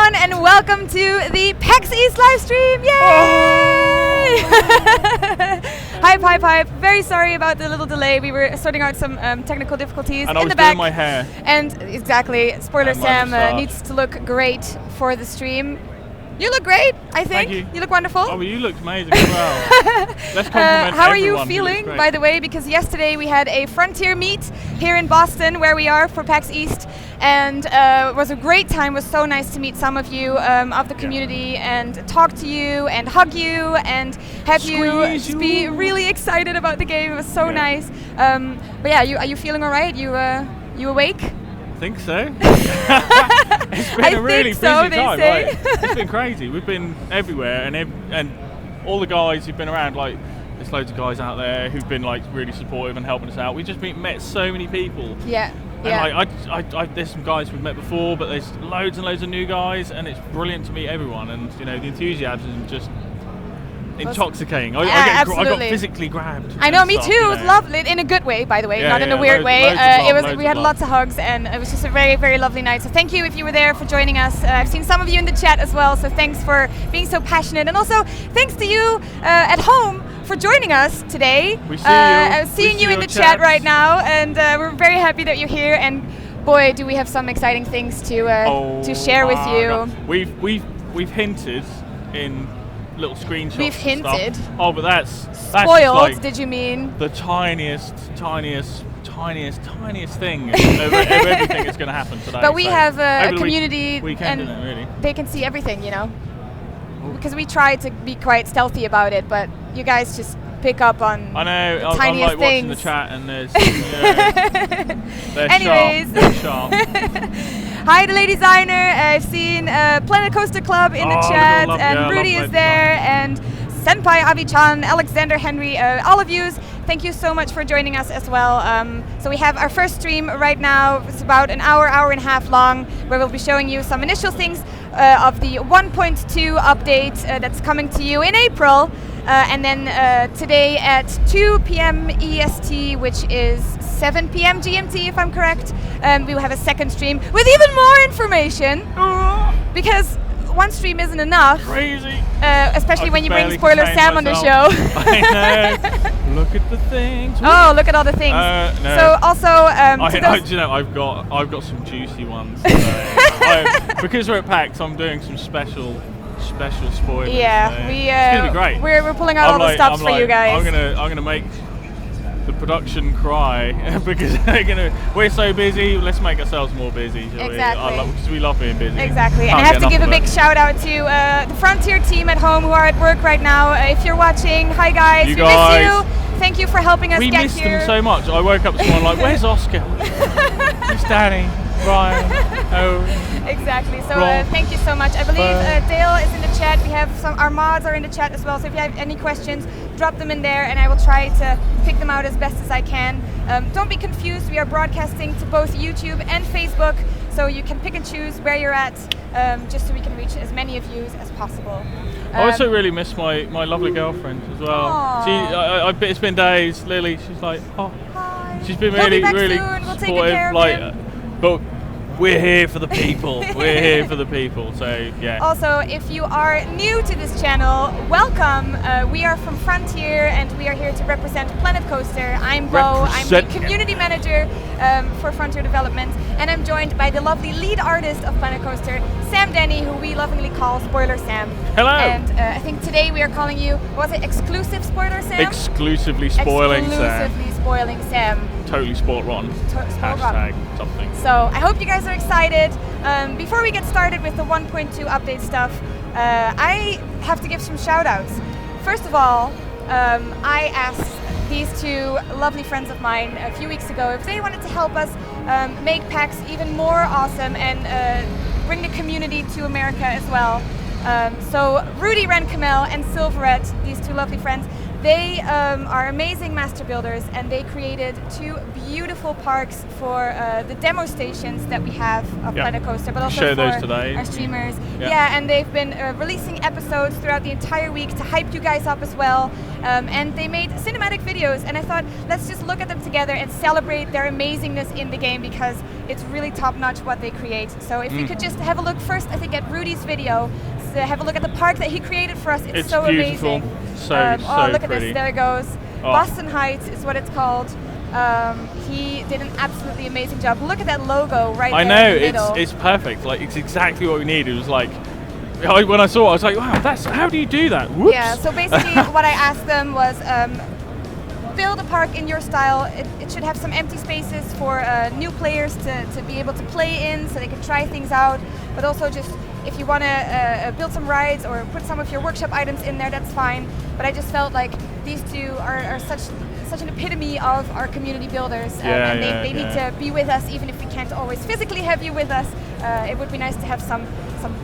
everyone, and welcome to the PAX East live stream! Yay! Hype, hype, hype. Very sorry about the little delay. We were sorting out some technical difficulties and in the back. And I was doing my hair. And exactly, Spoiler Sam needs to look great for the stream. You look great, I think. Thank you. You look wonderful. Oh, well, you looked amazing as well. Let's compliment how are you everyone feeling, by the way? Because yesterday we had a Frontier meet here in Boston, where we are for PAX East, and it was a great time. It was so nice to meet some of you of the community and talk to you and hug you and have you be really excited about the game. It was so nice. But yeah, are you feeling all right? You awake? I think so. It's been a really busy time. It's been crazy. We've been everywhere, and all the guys who've been around, like there's loads of guys out there who've been like really supportive and helping us out. We just met so many people. Yeah. And like there's some guys we've met before, but there's loads and loads of new guys, and it's brilliant to meet everyone. And you know, the enthusiasm is just intoxicating. I got physically grabbed. I know, me too. It was lovely, in a good way, by the way, not in a weird way. We had lots of hugs, and it was just a very, very lovely night. So thank you if you were there for joining us. I've seen some of you in the chat as well, so thanks for being so passionate, and also thanks to you at home for joining us today. We see you. Seeing you in the chat right now, and we're very happy that you're here. And boy, do we have some exciting things to share with you. God. We've hinted in little screenshots. We've hinted. Stuff. Oh, but that's spoiled. Like did you mean the tiniest thing of everything that's going to happen today? But we have a community, weekend, and really. They can see everything, you know. Because we try to be quite stealthy about it, but you guys just pick up on I know. the tiniest I'm like things. watching the chat, and there's. Anyways. They're sharp. Hi, the Lady Designer. I've seen Planet Coaster Club in the chat, and Rudy is there, and Senpai Avi-chan, Alexander Henry, all of you. Thank you so much for joining us as well. So we have our first stream right now. It's about an hour and a half long, where we'll be showing you some initial things of the 1.2 update that's coming to you in April. And then today at 2 p.m. EST, which is 7 p.m. GMT, if I'm correct, we will have a second stream with even more information. Because one stream isn't enough. Crazy. Especially when you bring Spoiler Sam on the show. I know. Look at the things. Oh, look at all the things. No. So also, you know, I've got some juicy ones. Because we're at PAX, I'm doing some special spoilers. Yeah, so it's gonna be great. We're pulling out all the stops for you guys. I'm gonna make the production cry because we're so busy. Let's make ourselves more busy. Exactly. Because we love being busy. Exactly. And I have to give a big shout out to the Frontier team at home who are at work right now. If you're watching, hi guys. We miss you. Thank you for helping us get here. We missed them so much. I woke up this morning like, where's Oscar? Where's Danny? Brian? Oh. Exactly. So thank you so much. I believe Dale is in the chat. We have our mods are in the chat as well. So if you have any questions, drop them in there, and I will try to pick them out as best as I can. Don't be confused. We are broadcasting to both YouTube and Facebook, so you can pick and choose where you're at, just so we can reach as many of you as possible. I also really miss my lovely girlfriend as well. It's been days. Lily, she's like, hi. She's been really supportive. But we're here for the people. We're here for the people. So yeah. Also, if you are new to this channel, welcome. We are from Frontier, and we are here to represent Planet Coaster. I'm Bo. I'm the community manager for Frontier Development, and I'm joined by the lovely lead artist of Planet Coaster, Sam Denny, who we lovingly call Spoiler Sam. Hello. And I think today we are calling you, was it exclusive Spoiler Sam? Exclusively spoiling Sam. Totally sport rotten. Hashtag something. So I hope you guys are excited. Before we get started with the 1.2 update stuff, I have to give some shout outs. First of all, I asked these two lovely friends of mine a few weeks ago if they wanted to help us make PAX even more awesome and bring the community to America as well. So Rudy Renkamel and Silverette, these two lovely friends, They are amazing master builders, and they created 2 beautiful parks for the demo stations that we have of Planet Coaster, but also show for those today. our streamers. Yeah, and they've been releasing episodes throughout the entire week to hype you guys up as well. And they made cinematic videos, and I thought, let's just look at them together and celebrate their amazingness in the game, because it's really top-notch what they create. So if we could just have a look first, I think, at Rudy's video, so have a look at the park that he created for us. It's so beautiful. Amazing. So look at pretty. this, there it goes. Boston Heights is what it's called. He did an absolutely amazing job. Look at that logo right there in the middle. It's perfect. Like, it's exactly what we need. It was like, when I saw it, I was like, wow, how do you do that? Whoops. Yeah, so basically what I asked them was, build a park in your style. It should have some empty spaces for new players to be able to play in, so they can try things out, but also just if you want to build some rides or put some of your workshop items in there, that's fine. But I just felt like these 2 are such an epitome of our community builders, and they need to be with us, even if we can't always physically have you with us. It would be nice to have some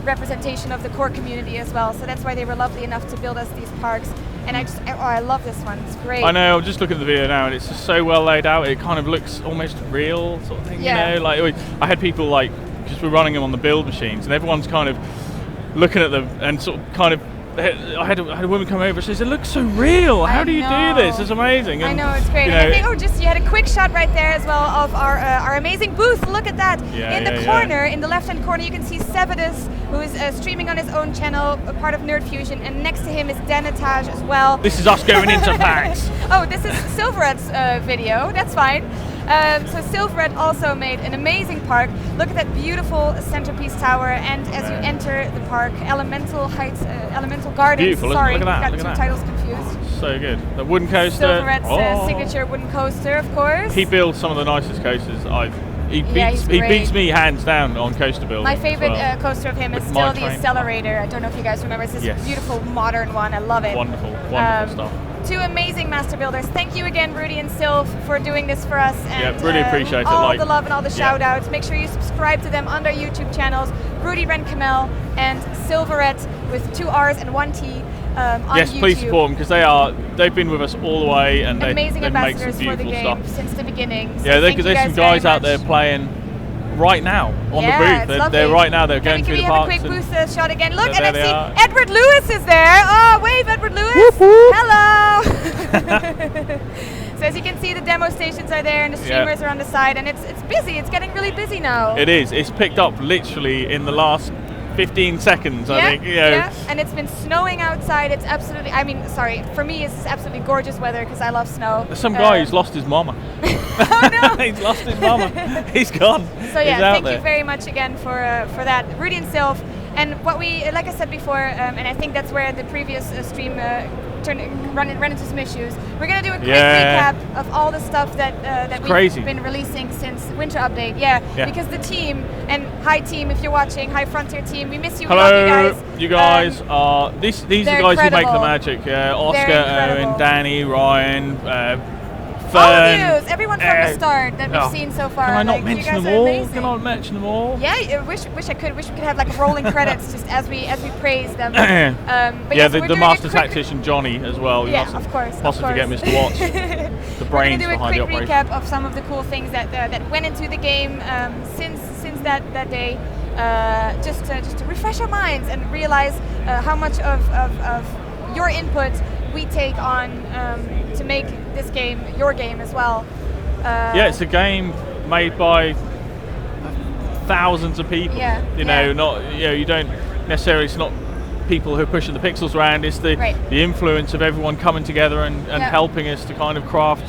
representation of the core community as well. So that's why they were lovely enough to build us these parks. And I love this one. It's great. I know. I'm just looking at the video now, and it's just so well laid out. It kind of looks almost real, sort of thing. Yeah. You know, like I had people like, because we're running them on the build machines, and everyone's kind of looking at them and sort of kind of. I had a woman come over and says, "It looks so real. How do you do this? It's amazing." And, I know, it's great. And I think, you had a quick shot right there as well of our amazing booth. Look at that. In the corner, in the left-hand corner, you can see Sevidus, who is streaming on his own channel, a part of Nerd Fusion, and next to him is Denatage as well. This is us going into PAX. Oh, this is Silveret's video. That's fine. So Silveret also made an amazing park. Look at that beautiful centerpiece tower, and as you enter the park, Elemental Heights, Elemental Gardens. Beautiful, sorry, look at that. got 2 titles confused. So good. The wooden coaster. Silveret's signature wooden coaster, of course. He builds some of the nicest coasters he beats me hands down on coaster building. My favorite well. Coaster of him is still the Accelerator. I don't know if you guys remember. It's this beautiful modern one. I love it. Wonderful stuff. 2 amazing master builders. Thank you again, Rudy and Sylv, for doing this for us. And really appreciate it. All the love and all the shout outs. Make sure you subscribe to them on their YouTube channels, Rudy Renkamel and Silveret with 2 R's and 1 T. On YouTube. Please support them, because they've been with us all the way, and amazing they make ambassadors some beautiful for the game stuff since the beginning. So there's some guys out there playing right now on the booth. They're right now. They're going through the parks. Can we have a quick booth shot again? Look, and I see Edward Lewis is there. Oh, wave, Edward Lewis. Whoop, whoop. Hello. So as you can see, the demo stations are there, and the streamers are on the side, and it's busy. It's getting really busy now. It is. It's picked up literally in the last 15 seconds, I think. And it's been snowing outside. It's absolutely, for me, it's absolutely gorgeous weather, because I love snow. There's some guy who's lost his mama. Oh no! He's lost his mama. He's gone. So thank you very much again for that, Rudy and Sylv. And what we, like I said before, and I think that's where the previous stream ran into some issues. We're gonna do a quick recap of all the stuff that we've been releasing since Winter Update. Because the team, and hi team, if you're watching, hi Frontier team, we miss you. Hello, we love you guys. Are these are the guys who make the magic? Oscar, Owen, Danny, Ryan. All of you, everyone from the start that we've seen so far. Can I not mention them all? Can I mention them all? Yeah, I wish I could. Wish we could have like rolling credits just as we praise them. The master tactician Johnny as well. Of course. Possibly forget Mr. Watts, the brains behind the operation. We're going to do a quick recap of some of the cool things that went into the game since that day. Just to refresh our minds and realize how much of your input we take on to make this game your game as well. It's a game made by thousands of people. You don't necessarily. It's not people who are pushing the pixels around. It's the influence of everyone coming together and helping us to kind of craft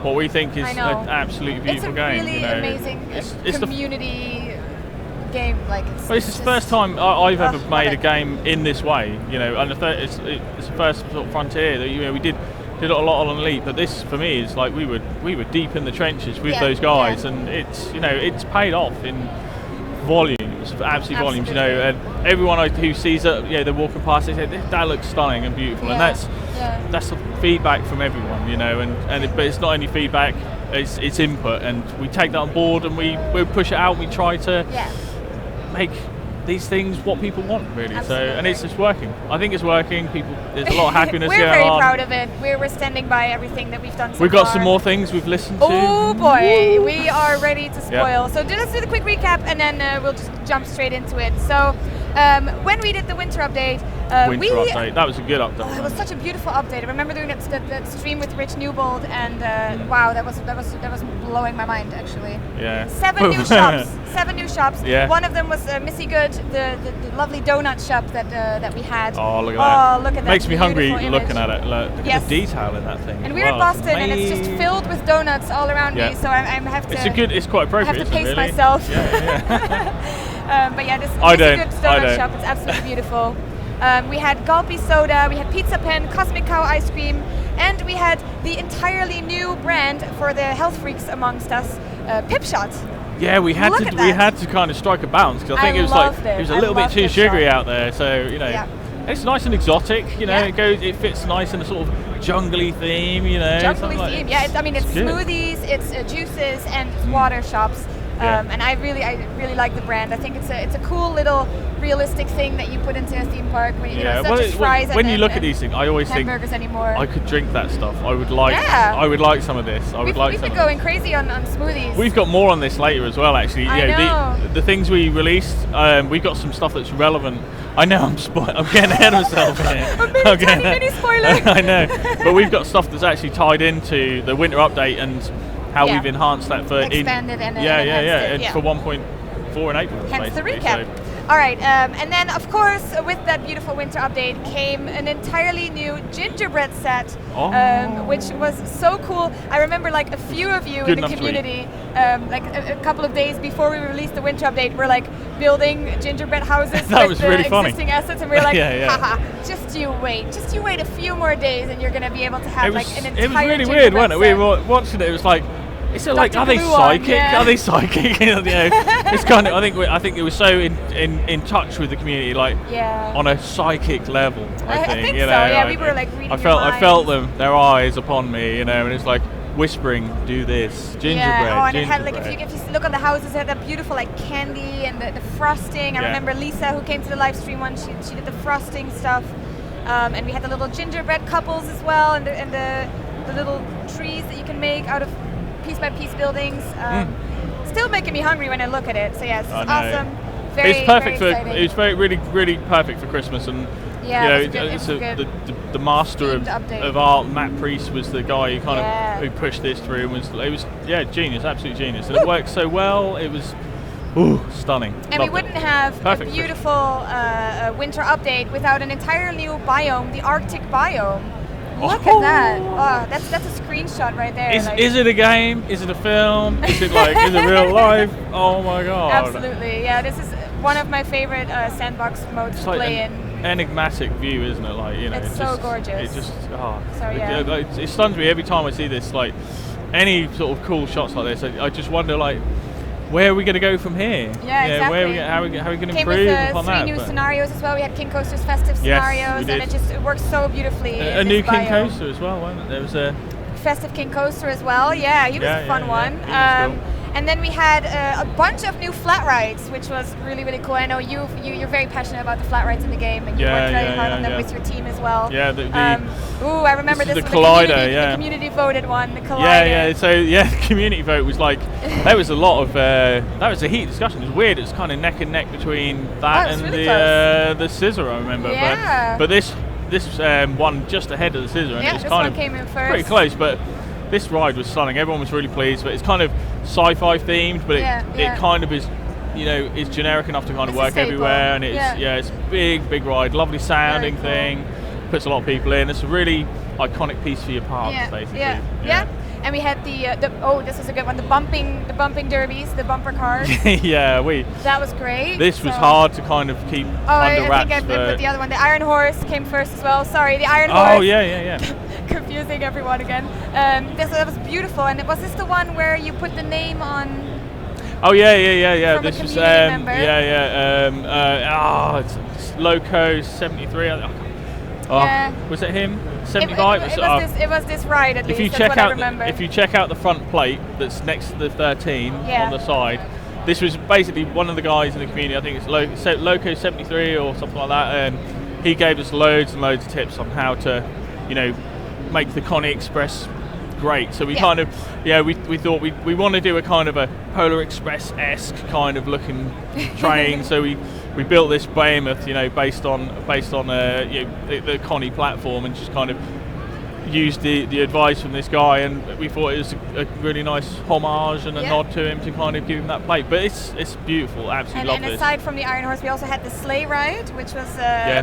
what we think is an absolutely beautiful game. It's a really amazing community game. It's the first time I've ever made a game in this way, and it's the first sort of frontier that we did a lot on Elite, but this for me is like we were deep in the trenches with those guys, and it's paid off in volumes, absolute volumes. And everyone who sees it, they're walking past, they say that looks stunning and beautiful, and that's the feedback from everyone, but it's not only feedback, it's input, and we take that on board and we push it out. And we try to make these things what people want really. Absolutely. So and it's just working. I think it's working. People, there's a lot of happiness we're going very on. proud of it. We're standing by everything that we've done so We've got far. some more things we've listened to. Oh boy, we are ready to spoil. So let's do the quick recap and then we'll just jump straight into it. So when we did the winter update, update. That was a good update. Oh, it was such a beautiful update. I remember doing that stream with Rich Newbold, and wow, that was blowing my mind actually. Yeah. 7 new shops. 7 new shops. Yeah. One of them was Missy Good, the lovely donut shop that we had. Oh, look at that. Oh, look at that. Makes me hungry image. looking at it. Look at the detail in that thing. And we're in Boston, and it's just filled with donuts all around me. So I have to. It's quite appropriate. I have to pace really? myself. Yeah. But yeah, this Missy Good donut shop. It's absolutely beautiful. We had Gulpy Soda, we had Pizza Pen, Cosmic Cow ice cream, and we had the entirely new brand for the health freaks amongst us, Pip Shot. Yeah, we had to kind of strike a balance because I think it was a little bit too sugary out there. So it's nice and exotic. It fits nice in a sort of jungly theme. Jungly theme. It's smoothies, it's juices, and it's water shops. And I really like the brand. I think it's a cool little realistic thing that you put into a theme park. When you look at these things, I always think anymore. I could drink that stuff. I would like some of this. We've been going crazy on smoothies. We've got more on this later as well. Actually, I know. The things we released. We've got some stuff that's relevant. I know I'm getting ahead of myself here. A mini spoiler. I know, but we've got stuff that's actually tied into the winter update and how we've enhanced that for expanded and for 1.4 in April. Hence the recap. So. All right, and then of course with that beautiful winter update came an entirely new gingerbread set, which was so cool. I remember like a few of you in the community, like a couple of days before we released the winter update, were like building gingerbread houses with the existing assets, and we were like, haha, just you wait a few more days, and you're gonna be able to have an entire. It was really weird, wasn't it? We were watching it. It was like. Are they psychic? Are they psychic? It's kind of. I think it was so in touch with the community, on a psychic level. I think so. Yeah, we were like reading. I felt their eyes upon me, and it's like whispering, "Do this, gingerbread." Yeah. And gingerbread. it had if you look on the houses, it had that beautiful candy and the frosting. I remember Lisa, who came to the live stream once. She did the frosting stuff, and we had the little gingerbread couples as well, and the little trees that you can make out of piece by piece buildings. Still making me hungry when I look at it. So yeah, it's awesome. It's perfect it's really perfect for Christmas, and the master of art, Matt Priest, was the guy who who pushed this through, and it was genius, absolute genius, and it worked so well. It was stunning. And we wouldn't have a beautiful winter update without an entire new biome, the Arctic biome. Look at that! Oh, that's a screenshot right there. Is it a game? Is it a film? Is it real life? Oh my god! Absolutely, yeah. This is one of my favorite sandbox modes to play in. Enigmatic view, isn't it? It's so gorgeous. It stuns me every time I see this. Any sort of cool shots like this, I just wonder where are we going to go from here? Yeah, exactly. How are we going to improve upon that? Came with 3 new scenarios as well. We had King Coaster's festive scenarios, and it works so beautifully. A new King Coaster as well, wasn't it? There was a festive King Coaster as well. Yeah, he was a fun one. Cool. And then we had a bunch of new flat rides, which was really, really cool. I know you're very passionate about the flat rides in the game, and you worked very hard on them with your team as well. Yeah, I remember this the was Collider, the community voted one, the Collider. Yeah. So the community vote was there was a lot of that was a heated discussion. It was weird. It was kind of neck and neck between that and really the Scissor, I remember. Yeah. But this one just ahead of the Scissor, and it was kind of came in first. Pretty close, but. This ride was stunning. Everyone was really pleased, but it's kind of sci-fi themed, but it kind of is, is generic enough to kind of work everywhere, and it's big ride, lovely sounding thing, puts a lot of people in. It's a really iconic piece for your park, basically. Yeah. And we had this was a good one, the bumping derbies, the bumper cars. That was great. This was hard to kind of keep under wraps. I think I put the other one. The Iron Horse came first as well. Sorry, the Iron Horse. Oh yeah. Confusing everyone again. That was beautiful. And was this the one where you put the name on? Oh yeah. From this a was member? It's Loco 73. Was it him? 75. It was this ride at least. If you check out the front plate that's next to the 13 on the side, this was basically one of the guys in the community. I think it's Loco73 or something like that. And he gave us loads and loads of tips on how to, make the Connie Express great. So we kind of, we thought we want to do a kind of a Polar Express-esque kind of looking train. So we built this behemoth, based on the Connie platform, and just kind of used the advice from this guy, and we thought it was a really nice homage and a nod to him to kind of give him that plate. But it's beautiful, absolutely love this. And aside from the Iron Horse, we also had the sleigh ride, which was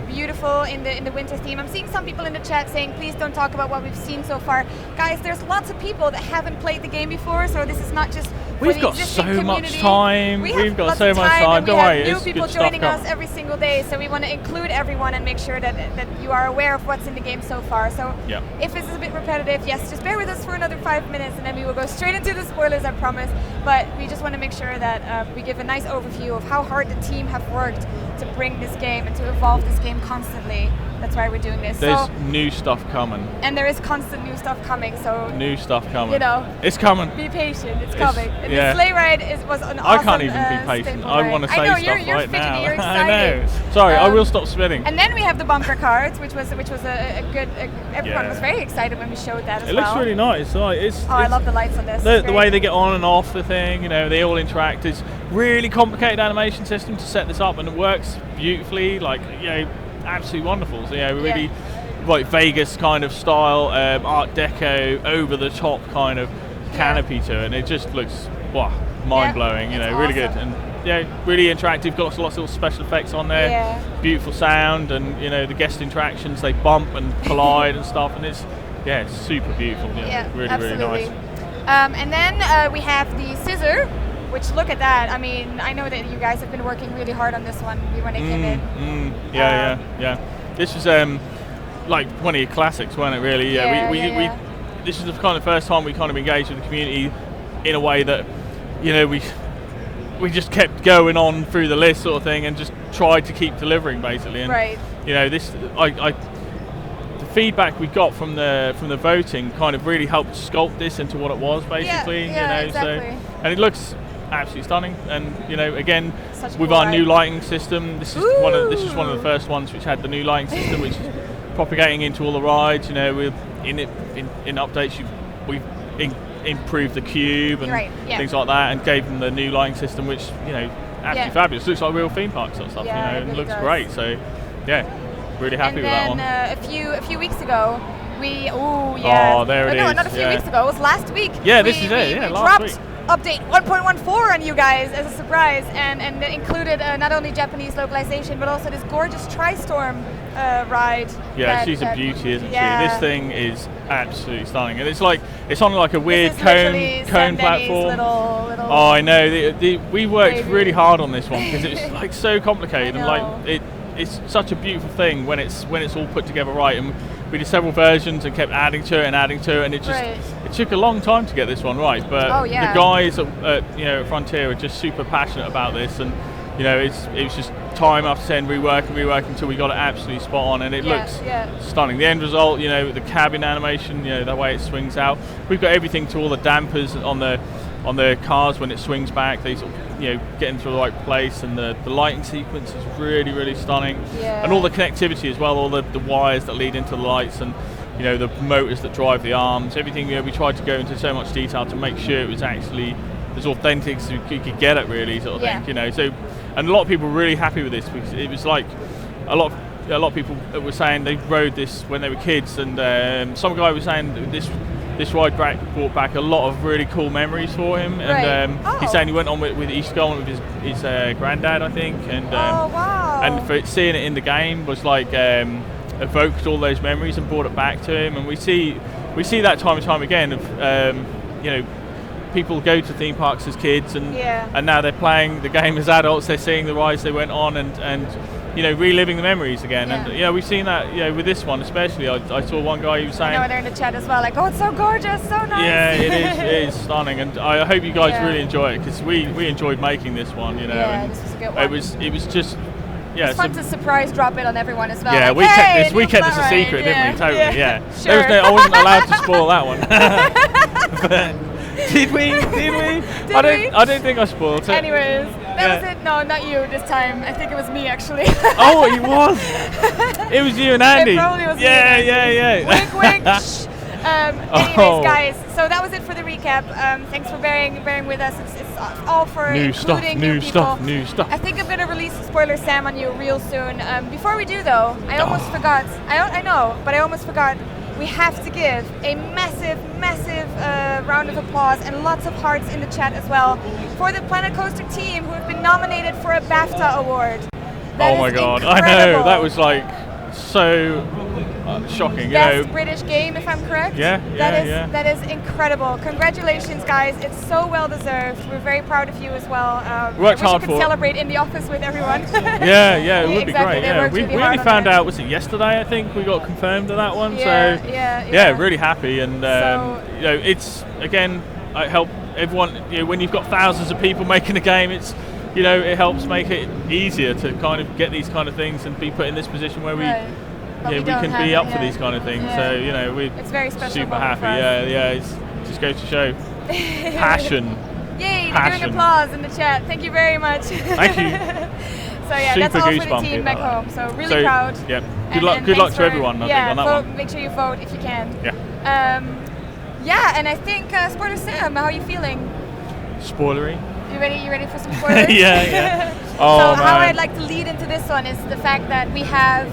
beautiful in the winter theme. I'm seeing some people in the chat saying, please don't talk about what we've seen so far. Guys, there's lots of people that haven't played the game before, so this is not just We've got so much time. We've got so much time. Don't worry, new people joining us every single day, so we want to include everyone and make sure that you are aware of what's in the game so far. So if this is a bit repetitive, yes, just bear with us for another 5 minutes, and then we will go straight into the spoilers, I promise. But we just want to make sure that we give a nice overview of how hard the team have worked to bring this game and to evolve this game constantly. That's why we're doing this. There's new stuff coming. And there is constant new stuff coming, so... New stuff coming. It's coming. Be patient, it's coming. And the sleigh ride was an awesome I can't even be patient. I want to say stuff you're right now. You're excited. I know. Sorry, I will stop spinning. And then we have the bumper cards, which was a good... everyone was very excited when we showed that as well. It looks really nice. I love the lights on this. The way they get on and off the thing, they all interact. It's really complicated animation system to set this up, and it works beautifully. Absolutely wonderful. So really like Vegas kind of style, Art Deco, over the top kind of canopy to it, and it just looks mind blowing. Really good, and really interactive. Got lots of little special effects on there. Beautiful sound, and the guest interactions, they bump and collide and stuff, and it's super beautiful. Really absolutely. Really nice. And then we have the scissor. Which, look at that. I mean, I know that you guys have been working really hard on this one when it came in. This was like one of your classics, wasn't it, really? This is the kind of first time we kind of engaged with the community in a way that, we just kept going on through the list sort of thing, and just tried to keep delivering, basically. And, the feedback we got from the voting kind of really helped sculpt this into what it was, basically. Exactly. And it looks absolutely stunning, and again, such with our new lighting system, this is one of the first ones which had the new lighting system, which is propagating into all the rides. We're in updates, we've improved the cube and things like that, and gave them the new lighting system, which absolutely fabulous. Looks like real theme park sort of stuff. It really looks does. great. So really happy with that one. And then a few weeks ago, there it is. No, not a few weeks ago. It was last week. Yeah, this is it. Yeah, last week. Update 1.14 on you guys as a surprise, and it included not only Japanese localization but also this gorgeous Tri-Storm ride. Yeah, she's a beauty, isn't she? This thing is absolutely stunning, and it's on like a weird cone platform. Little oh, I know. We worked really hard on this one because it was like so complicated, and it's such a beautiful thing when it's all put together right. And we did several versions and kept adding to it, and it just it took a long time to get this one right. But the guys at Frontier are just super passionate about this, and it was just time after time reworking until we got it absolutely spot on, and it looks stunning. The end result, the cabin animation, the way it swings out. We've got everything to all the dampers on the cars when it swings back. They sort of, get into the right place, and the lighting sequence is really, really stunning. And all the connectivity as well, all the wires that lead into the lights, and the motors that drive the arms, everything. We tried to go into so much detail to make sure it was actually as authentic as you could get it, really, sort of thing. So, and a lot of people were really happy with this, because it was like a lot of people were saying they rode this when they were kids, and some guy was saying this ride brought back a lot of really cool memories for him, and he's saying he went on with East Golan with his granddad, I think, and and for seeing it in the game was like evoked all those memories and brought it back to him. And we see that time and time again of people go to theme parks as kids, and now they're playing the game as adults. They're seeing the rides they went on, and reliving the memories again. And we've seen that with this one especially. I saw one guy who was saying, they're in the chat as well, like, oh, it's so gorgeous, so nice. Yeah, it is stunning, and I hope you guys really enjoy it, because we enjoyed making this one. And this was a good one. It was just it's fun to surprise drop it on everyone as well. Yeah, like, we kept this a secret, didn't we? Totally. Sure. I wasn't allowed to spoil that one. Did we? I don't think I spoiled it. Anyways, that was it. No, not you this time. I think it was me actually. Oh, it was. It was you and Andy. It probably was yeah, me and Andy. yeah. Wink, wink. Shh. Anyways, guys, so that was it for the recap. Thanks for bearing with us. It's all for new including stuff, people. new stuff. I think I'm gonna release Spoiler Sam on you real soon. Before we do though, I almost forgot. I know, but I almost forgot. We have to give a massive round of applause and lots of hearts in the chat as well for the Planet Coaster team who have been nominated for a BAFTA award. Oh my god, incredible. I know, that was like so shocking. Best British game, if I'm correct. Yeah. That is incredible. Congratulations, guys. It's so well deserved. We're very proud of you as well. Worked I wish hard we could celebrate in the office with everyone. yeah, it would be exactly. great. Yeah. We only found out, was it yesterday? I think we got confirmed of that one. Yeah, really happy. And it's again, I help everyone. When you've got thousands of people making a game, it's it helps make it easier to kind of get these kind of things and be put in this position where we can be up for these kind of things. So it's very special. Super happy. Yeah. It just goes to show passion. Yay! They're doing applause in the chat. Thank you very much. Thank you. So that's all for the team back home. So really proud. Yeah. Good luck to everyone. I think on that one. Make sure you vote if you can. Yeah. And I think Spoiler Sam, how are you feeling? Spoilery. You ready for some spoilers? yeah. So how I'd like to lead into this one is the fact that we have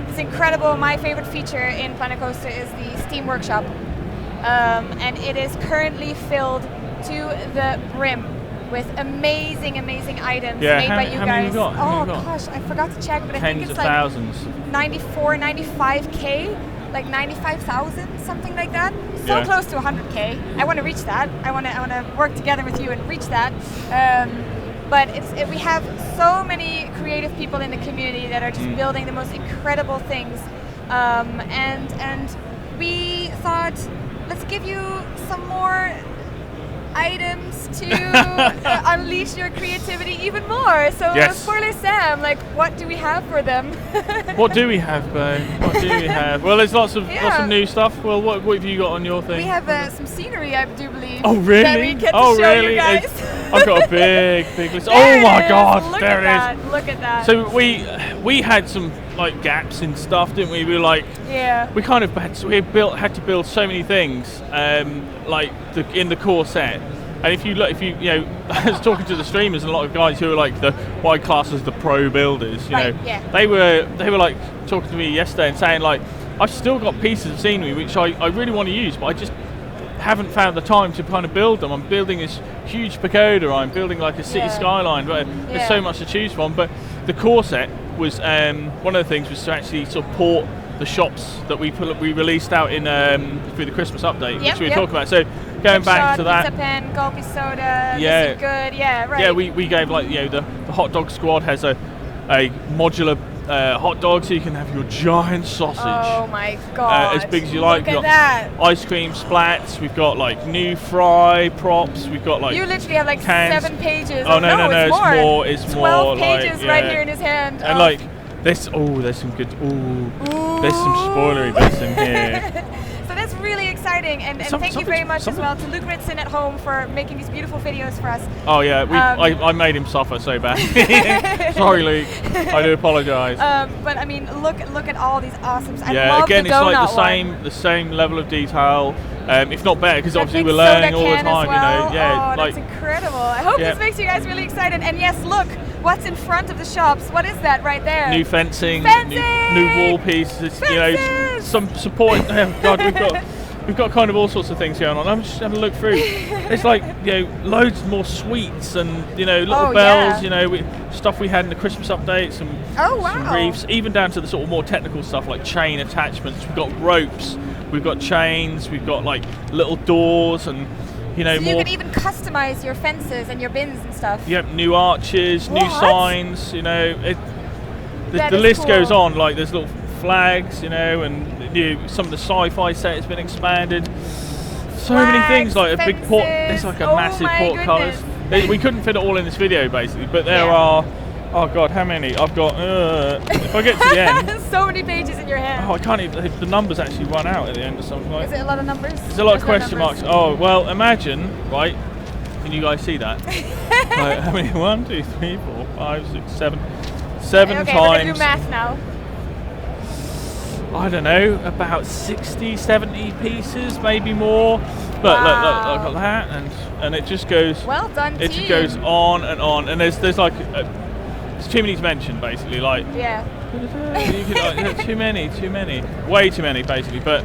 this incredible, my favorite feature in Planet Coaster is the Steam Workshop. And it is currently filled to the brim with amazing items made by you guys. How gosh, I forgot to check, but I think it's like thousands. 95K, like 95,000, something like that. So close to 100K. I want to reach that. I want to work together with you and reach that. But we have so many creative people in the community that are just building the most incredible things, and we thought, let's give you some more items to unleash your creativity even more. So Spoiler Sam, what do we have for them? What do we have, Bo? What do we have? Well, there's lots of new stuff. Well, what have you got on your thing? We have some scenery, I do believe. Oh really? That we get to show you guys. I've got a big list. Oh my god, there it is. Look at that. So we had some gaps in stuff, didn't we? We were we kind of had to build so many things in the core set. And if you I was talking to the streamers and a lot of guys who are what I class as the pro builders, they were talking to me yesterday and saying I've still got pieces of scenery which I really want to use, but I just haven't found the time to kind of build them. I'm building this huge pagoda, I'm building a city skyline, but there's so much to choose from. But the core set was one of the things was to actually sort of port the shops that we released out in through the Christmas update, which we were talking about. So going back to that, Pizza Pen, Gulpy Soda, This Is Good, right. Yeah, we gave the hot dog squad has a modular hot dog, so you can have your giant sausage. Oh my god! As big as you like. Look at that. Ice cream splats. We've got new fry props. We've got You literally have cans. 7 pages. Oh no, it's more. It's 12 pages right here in his hand. And there's some good. There's some spoilery bits in here. So that's really exciting, and thank you very much as well to Luke Ritson at home for making these beautiful videos for us. Oh yeah, I made him suffer so bad. Sorry, Luke. I do apologise. But I mean, look at all these awesomes. Again, it's the same level of detail, if not better, because obviously we're learning all the time. Well. That's incredible. I hope this makes you guys really excited. And yes, look, what's in front of the shops? What is that right there? New fencing. New wall pieces. Some support. Oh God, we've got kind of all sorts of things going on. I'm just having a look through. It's loads more sweets and little bells. Stuff we had in the Christmas update. Some reefs, even down to the sort of more technical stuff like chain attachments. We've got ropes. We've got chains. We've got little doors and. So you can even customize your fences and your bins and stuff. Yep, new arches, new signs. The list goes on. There's little flags, and some of the sci-fi set has been expanded. So many things, a big port. There's a massive port colours. We couldn't fit it all in this video, basically, but there are Oh God, how many? I've got. If I get to the end. So many pages in your hand. Oh, I can't even. The numbers actually run out at the end or something like. Is it a lot of numbers? There's a lot of question marks. Oh well, imagine, right? Can you guys see that? Right, how many? 1, 2, 3, 4, 5, 6, 7. 7 okay, times. We're gonna do math now. I don't know, about 60, 70 pieces, maybe more. But look, I've got that, and it just goes. Well done, It just goes on, and there's like it's too many to mention, basically. Like yeah. Too many, way too many, basically. But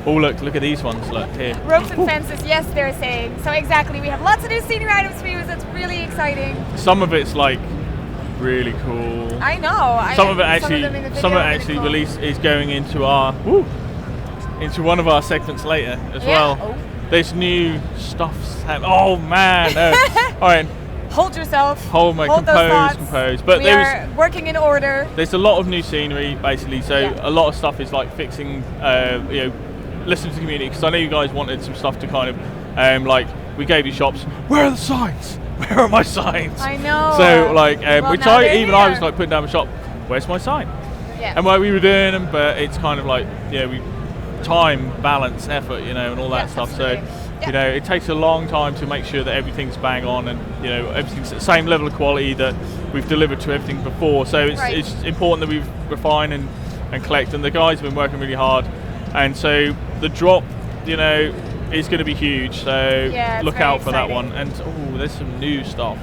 look at these ones. Look here. Ropes and fences, yes, they're saying. So exactly, we have lots of new scenery items for you. That's really exciting. Some of it's like really cool. I know. Some of it actually cool. is going into into one of our segments later as well. Oh. There's new stuff's happening. Oh man! All right. Hold yourself. Hold those thoughts. compose. But we are working in order. There's a lot of new scenery, basically. So a lot of stuff is like fixing, listening to the community. Because I know you guys wanted some stuff to kind of, like, we gave you shops. Where are the signs? Where are my signs? I know. So like, well, which I was like putting down a shop. Where's my sign? Yeah. And we were doing them, but it's kind of like, time, balance, effort, and all that stuff. Absolutely. So, it takes a long time to make sure that everything's bang on and, everything's at the same level of quality that we've delivered to everything before. So it's important that we refine and collect, and the guys have been working really hard. And so the drop, is going to be huge. So look out for that one. And there's some new stuff.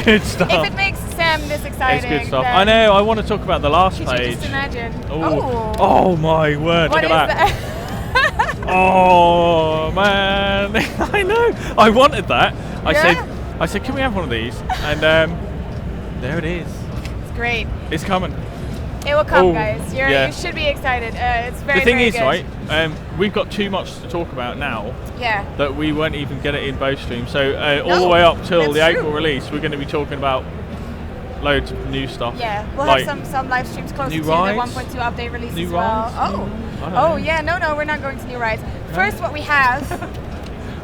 Good stuff. If it makes Sam this exciting, it's good stuff. I know. I want to talk about the last page. Could you just imagine? Oh my word! What look is at that. Oh man! I know. I wanted that. I said, can we have one of these? And there it is. It's great. It's coming. It will come, guys. You should be excited. It's very, the thing very is, good. right? We've got too much to talk about now. Yeah. That we won't even get it in both streams. So all the way up till the April release, we're going to be talking about loads of new stuff. Yeah, we'll have some live streams closer to the 1.2 update release as well. No, we're not going to new rides. First, what we have.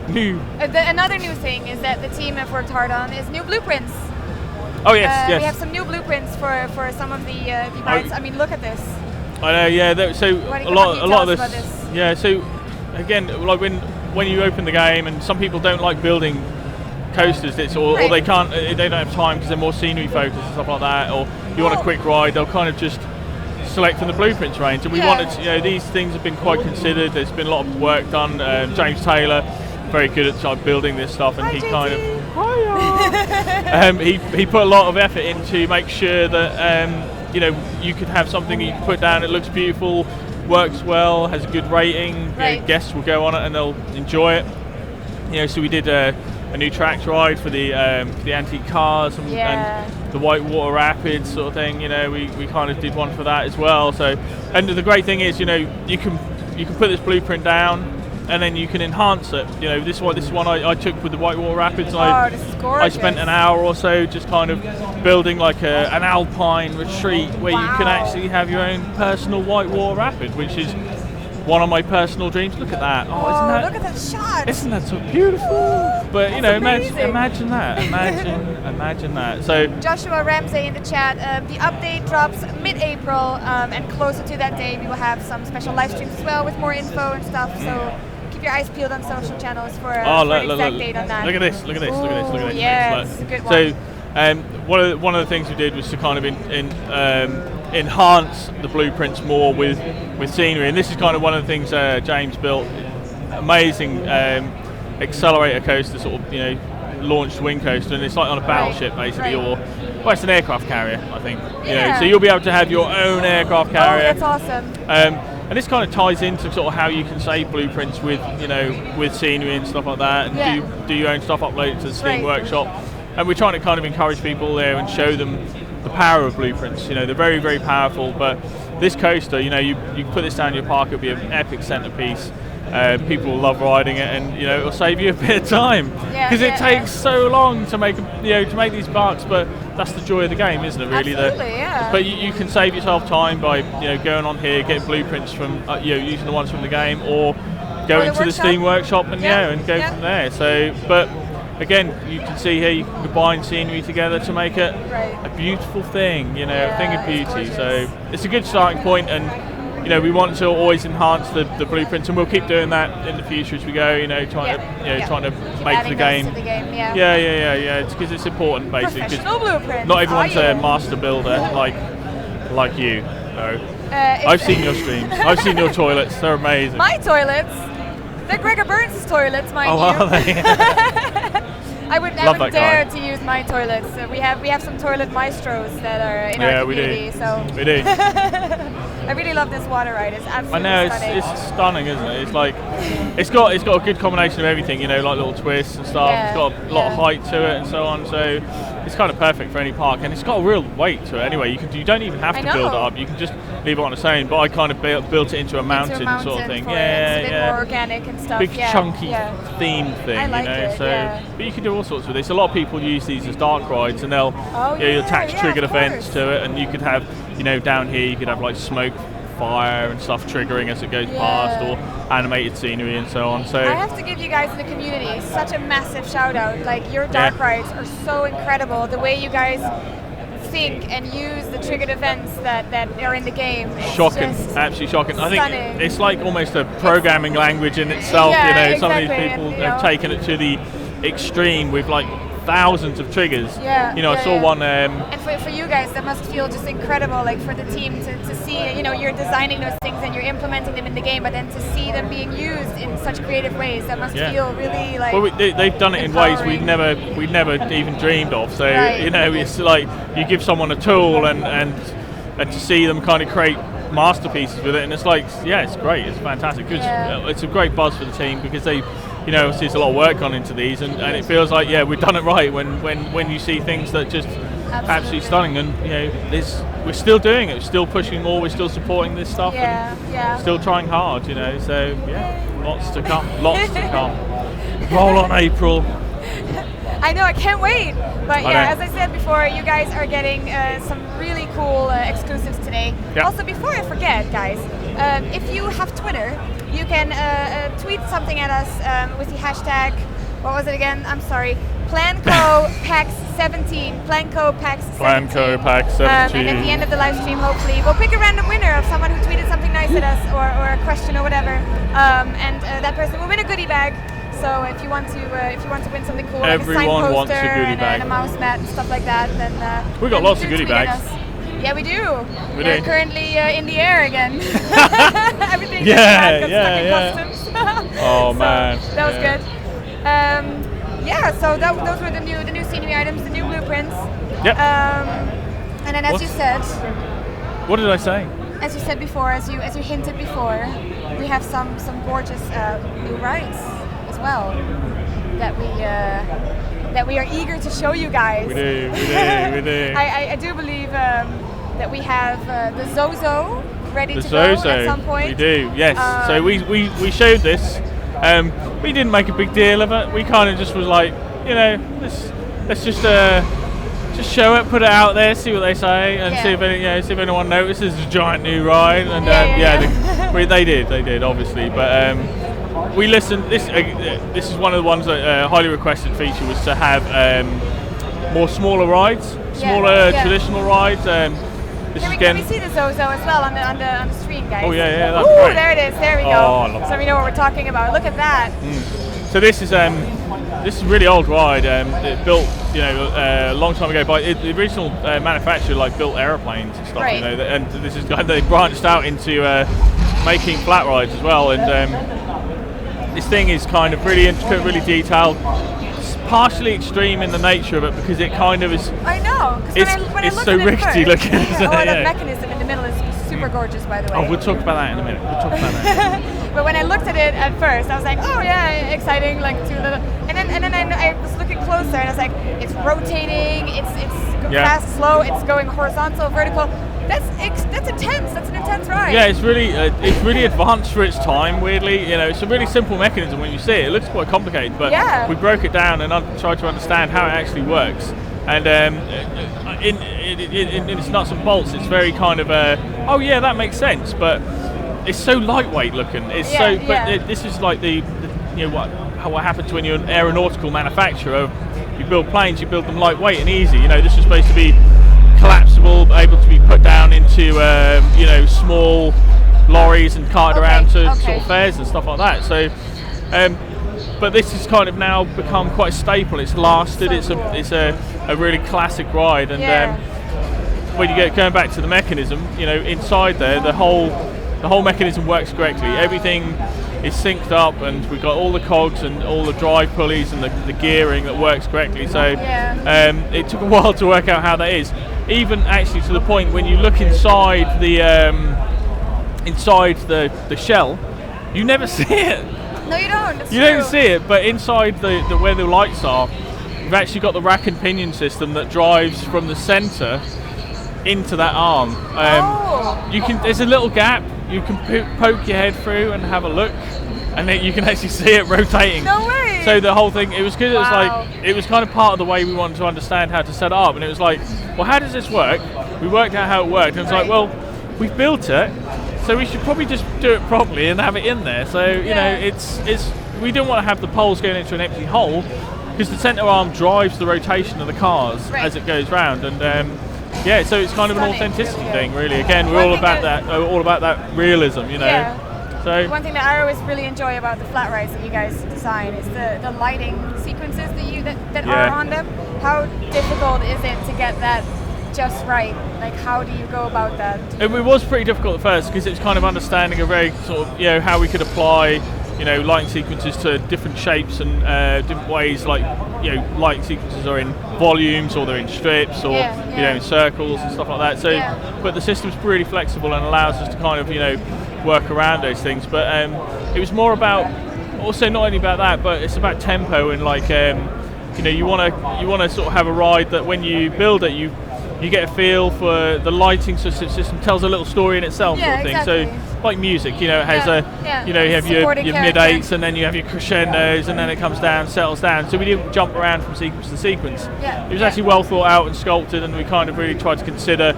Another new thing is that the team have worked hard on is new blueprints. Oh yes. We have some new blueprints for some of the rides. I mean, look at this. I know. Yeah. So a lot of this. Yeah. So again, like when you open the game, and some people don't like building coasters, or they can't. They don't have time because they're more scenery focused and stuff like that. Or you want a quick ride, they'll kind of just select from the blueprints range. And we wanted, these things have been quite considered. There's been a lot of work done. James Taylor, very good at building this stuff, and he kind of. He put a lot of effort in to make sure that you could have something you can put down. It looks beautiful, works well, has a good rating. Guests will go on it and they'll enjoy it. So we did a new track ride for the antique cars and the whitewater rapids sort of thing. We kind of did one for that as well. So, and the great thing is, you can put this blueprint down. And then you can enhance it. This one I took with the whitewater rapids. This is gorgeous. I spent an hour or so just kind of building like an alpine retreat where you can actually have your own personal whitewater rapid, which is one of my personal dreams. Look at that! Look at that shot! Isn't that so beautiful? But imagine that. Imagine that. So Joshua Ramsey in the chat. The update drops mid-April, and closer to that day, we will have some special live streams as well with more info and stuff. So. Keep your eyes peeled on social channels for the exact date on that. Look at this! Look at this! Look at this! Look at this! Yeah, it's a good one. So, one of the things we did was to kind of enhance the blueprints more with scenery, and this is kind of one of the things James built. Amazing accelerator coaster, sort of launched wing coaster, and it's like on a battleship basically, or it's an aircraft carrier, I think. So you'll be able to have your own aircraft carrier. Oh, that's awesome. And this kind of ties into sort of how you can save blueprints with scenery and stuff like that, and do your own stuff, upload it to the Steam Workshop. And we're trying to kind of encourage people there and show them the power of blueprints. They're very, very powerful. But this coaster, you put this down in your park, it'll be an epic centerpiece. People will love riding it, and it'll save you a bit of time because it takes so long to make these parks. But that's the joy of the game, isn't it? Really, absolutely, but you can save yourself time by going on here, getting blueprints from using the ones from the game, or going to the Steam Workshop and and go from there. So, but again, you can see here you can combine scenery together to make it a beautiful thing, you know, a thing of beauty. So it's a good starting point, and you know, we want to always enhance the blueprints, and we'll keep doing that in the future as we go. You know, trying to make the game. Yeah. It's because it's important, basically. Professional blueprints. Not everyone's a master builder like you. No. I've seen your streams. I've seen your toilets. They're amazing. My toilets? They're Gregor Burns' toilets, mind you. Are they? I would never dare to use my toilets. We have some toilet maestros that are in our community. We do. I really love this water ride. It's absolutely stunning. It's stunning, isn't it? It's like it's got a good combination of everything, you know, like little twists and stuff. It's got a lot of height to it and so on. So it's kind of perfect for any park, and it's got a real weight to it. Anyway, you don't even have to build it up. You can just leave it on its own. But I kind of built it into a mountain sort of thing. It's a bit more organic and stuff. Big chunky theme thing, I like you know. it, So, but you can do all sorts with this. A lot of people use these as dark rides, and they'll attach triggered events to it, and you could have, you know, down here you could have like smoke, fire and stuff triggering as it goes past, or animated scenery and so on. So I have to give you guys in the community such a massive shout out. Like, your dark rides are so incredible. The way you guys think and use the triggered events that are in the game. Shocking, absolutely shocking. I think it's like almost a programming language in itself. You know, some of these people have taken it to the extreme with like thousands of triggers. I saw one. And for you guys, that must feel just incredible. Like, for the team to see, you know, you're designing those things and you're implementing them in the game, but then to see them being used in such creative ways, that must feel really like. Well, they've done it in ways we'd never even dreamed of. So you know, it's like you give someone a tool and to see them kind of create masterpieces with it, and it's like, it's great, it's fantastic. It's a great buzz for the team because they. You know, obviously there's a lot of work gone into these, and it feels like we've done it right when you see things that just absolutely stunning, and you know, we're still doing it, we're still pushing more, we're still supporting this stuff, and still trying hard, you know. So lots to come. Roll on, April. I know, I can't wait. But as I said before, you guys are getting some really cool exclusives today. Also, before I forget, guys, if you have Twitter, you can tweet something at us with the hashtag, what was it again? I'm sorry. Planco PAX 17. Planco PAX 17. Planco PAX 17. And at the end of the live stream, hopefully, we'll pick a random winner of someone who tweeted something nice at us, or a question or whatever. And that person will win a goodie bag. So if you want to win something cool, like a signed poster and a mouse mat and stuff like that, then we got lots of goodie bags. Yeah, we do. We're currently in the air again. Everything stuck in customs. Oh man, that was good. So those were the new scenery items, the new blueprints. Yep. And then, as you said, what did I say? As you said before, as you hinted before, we have some gorgeous new rides as well that we are eager to show you guys. We do. I do believe that we have the Zozo ready to go at some point. We do, yes. So we showed this. We didn't make a big deal of it. We kind of just was like, you know, let's just show it, put it out there, see what they say, and see if anyone notices a giant new ride. And they did obviously, but. We listened. This is one of the ones that highly requested feature was to have more smaller rides, traditional rides. Can we see the Zozo as well on the screen, guys? Oh that's great. Great. There it is. There we go. So we know what we're talking about. Look at that. So this is a really old ride. It built a long time ago by the original manufacturer built airplanes and stuff. You know, and this is they branched out into making flat rides as well, and. This thing is kind of really intricate, really detailed. It's partially extreme in the nature of it because it kind of is. I know. It's so rickety looking. That mechanism in the middle is super gorgeous, by the way. Oh, we'll talk about that in a minute. But when I looked at it at first, I was like, oh yeah, exciting, like too little. And then I was looking closer, and I was like, it's rotating, it's fast, slow, it's going horizontal, vertical. That's intense. That's an intense ride. Yeah, it's really advanced for its time. Weirdly, it's a really simple mechanism when you see it. It looks quite complicated, but we broke it down and tried to understand how it actually works. And in its nuts and bolts, it's very kind of that makes sense. But it's so lightweight looking. It's this is like the what happens when you're an aeronautical manufacturer. You build planes, you build them lightweight and easy. You know, this was supposed to be collapsible, able to be put down into you know, small lorries and carted around to sort of fairs and stuff like that. So, but this has kind of now become quite staple. It's lasted. So it's a really classic ride, and when you get going back to the mechanism, you know, inside there, the whole mechanism works correctly. Everything is synced up, and we've got all the cogs and all the drive pulleys and the gearing that works correctly. So it took a while to work out how that is. Even actually to the point when you look inside the shell, you never see it. No, you don't. You don't see it, but inside the where the lights are, we've actually got the rack and pinion system that drives from the centre into that arm. There's a little gap. You can poke your head through and have a look, and then you can actually see it rotating. No way! So the whole thing, it was good. It was like, it was kind of part of the way we wanted to understand how to set it up, and it was like, well, how does this work? We worked out how it worked, and it's like, well, we've built it, so we should probably just do it properly and have it in there. So you know, it's we didn't want to have the poles going into an empty hole, because the centre arm drives the rotation of the cars as it goes round, and yeah, so it's kind of an authenticity thing, really. Again, we're all about that realism, you know. Yeah. So one thing that I always really enjoy about the flat rides that you guys design is the lighting sequences that are on them. How difficult is it to get that just right? Like, how do you go about that? It was pretty difficult at first, because it's kind of understanding a very sort of, you know, how we could apply, you know, lighting sequences to different shapes and different ways. Like, you know, lighting sequences are in volumes, or they're in strips, or you know, in circles and stuff like that. So, but the system's pretty flexible and allows us to kind of, you know, work around those things. But it was more about, also not only about that, but it's about tempo, and like, you know, you want to sort of have a ride that when you build it, you get a feel for the lighting system. Tells a little story in itself, sort of thing. So like music, you know, it has you know, you have your mid-eights, and then you have your crescendos, and then it comes down, settles down. So we didn't jump around from sequence to sequence. It was actually well thought out and sculpted, and we kind of really tried to consider,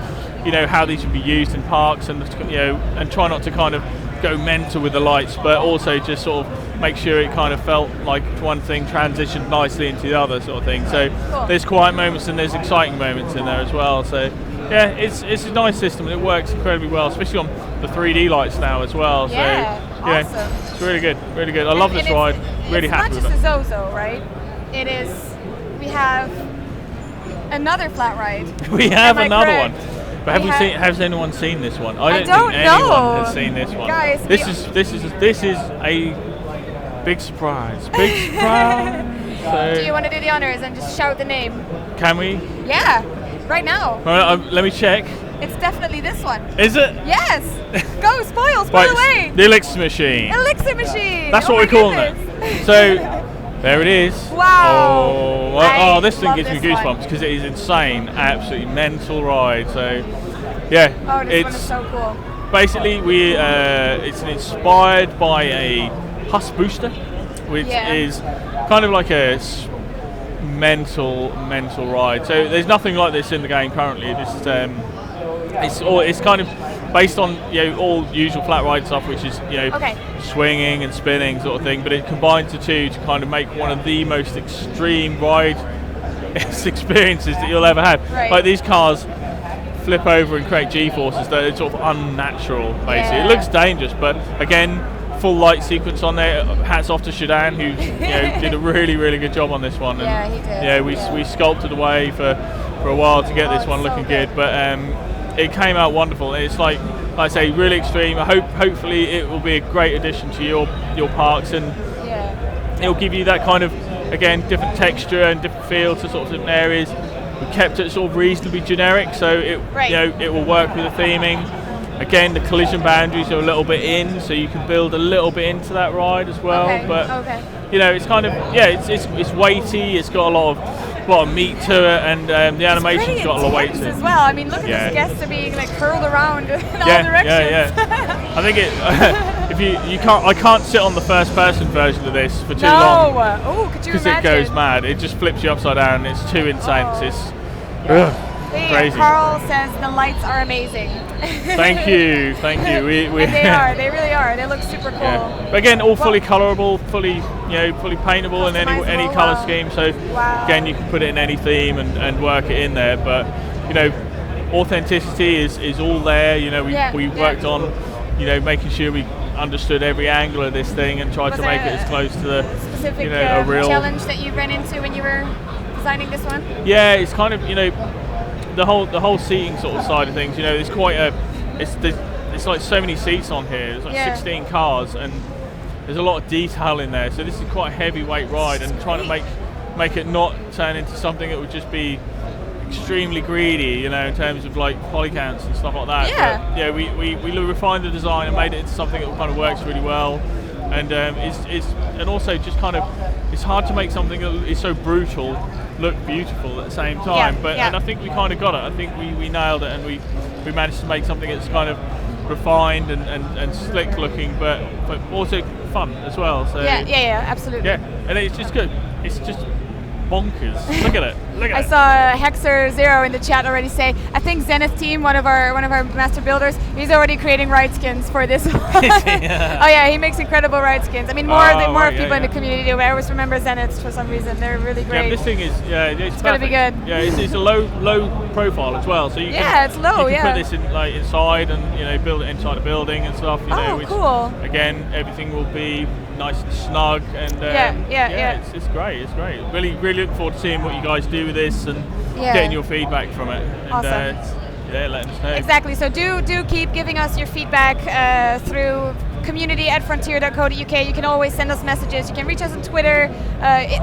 you know, how these would be used in parks, and, you know, and try not to kind of go mental with the lights, but also just sort of make sure it kind of felt like one thing transitioned nicely into the other, sort of thing. So there's quiet moments and there's exciting moments in there as well. So yeah, it's a nice system, and it works incredibly well, especially on the 3D lights now as well. So awesome. It's really good, really good. I love this ride. Really happy with it. It's not just a Zozo, right? It is. We have another flat ride. We have another one. But has anyone seen this one? I don't think anyone has seen this one. Guys, this is a big surprise. Big surprise. So do you want to do the honors and just shout the name? Can we? Yeah, right now. All right, let me check. It's definitely this one. Is it? Yes. Go, spoil away. The Elixir Machine. Elixir Machine. That's what we're calling it. So there it is. Wow. Oh, this thing gives me goosebumps, because it is insane, absolutely mental ride. So yeah, this one is so cool. Basically, it's inspired by a Hus booster, which is kind of like a mental ride. So there's nothing like this in the game currently. This it's kind of based on, you know, all usual flat ride stuff, which is, you know, swinging and spinning sort of thing, but it combines the two to kind of make one of the most extreme ride experiences that you'll ever have. Like, these cars flip over and create G-forces that are sort of unnatural, basically. It looks dangerous, but again, full light sequence on there. Hats off to Shadan, who, you know, did a really good job on this one. And, he did. Yeah, we sculpted away for a while to get this one looking good, but it came out wonderful. It's like I say, really extreme. Hopefully it will be a great addition to your parks, and it'll give you that kind of, again, different texture and different feel to sort of different areas. We kept it sort of reasonably generic, so it you know, it will work with the theming. Again, the collision boundaries are a little bit in, so you can build a little bit into that ride as well. But you know, it's kind of it's weighty. It's got a lot of meat to it, and the animation's got a lot of weight to it as well. I mean, look at these guests are being like curled around in all directions. I think I can't sit on the first person version of this for too long. Oh, could you imagine? Because it goes mad. It just flips you upside down. It's too insane. Crazy. Carl says the lights are amazing. Thank you, thank you. And they are. They really are. They look super cool. Yeah. But again, all fully colorable, fully fully paintable in any color scheme. So again, you can put it in any theme and work it in there. But authenticity is all there. We worked on making sure we understood every angle of this thing and tried to make it as close to the specific a real challenge that you ran into when you were designing this one. Yeah, it's kind of the whole seating sort of side of things. It's quite it's like so many seats on here. There's like 16 cars and there's a lot of detail in there. So this is quite a heavyweight ride, and trying to make it not turn into something that would just be extremely greedy, in terms of like poly counts and stuff like that. Yeah. But, we refined the design and made it into something that kind of works really well, and and also just kind of it's hard to make something that is so brutal look beautiful at the same time. And I think we kind of got it. I think we nailed it, and we managed to make something that's kind of refined and slick looking, but also fun as well. So yeah, absolutely. Yeah, and it's just good. It's just bonkers. Look at it. I saw Hexer Zero in the chat already say, I think Zenith Team, one of our master builders, he's already creating ride skins for this one. Oh yeah, he makes incredible ride skins. I mean, more people in the community do. I always remember Zeniths for some reason. They're really great. Yeah, this thing is it's gonna be good. Yeah, it's a low profile as well. So you it's low. You can put this in inside and build it inside a building and stuff. Which, cool. Again, everything will be nice and snug and it's great. It's great. Really looking forward to seeing what you guys do with this and getting your feedback from it. And, awesome. Letting us know. Exactly. So do keep giving us your feedback through community@frontier.co.uk. You can always send us messages. You can reach us on Twitter.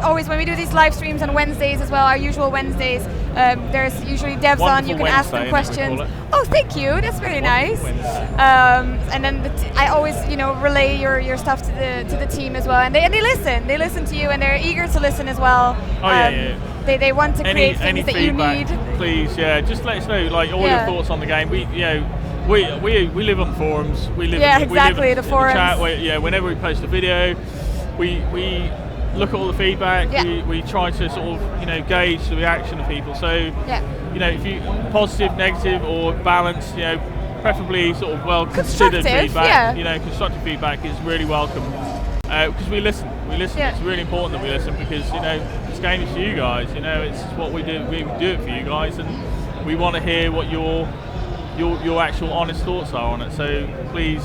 Always when we do these live streams on Wednesdays as well, our usual Wednesdays, there's usually devs on. You can ask them questions. Oh, thank you. That's very nice. And then I always, relay your stuff to the team as well. And they listen. They listen to you, and they're eager to listen as well. They want to create things that you need. Please, just let us know all your thoughts on the game. We live on forums. We live exactly, in the forums. Chat. Whenever we post a video, we look at all the feedback. We try to sort of gauge the reaction of people. So if you positive, negative, or balanced, preferably sort of considered feedback. Constructive feedback is really welcome because we listen. It's really important that we listen because this game is for you guys. It's what we do. We do it for you guys, and we want to hear what your actual honest thoughts are on it. So please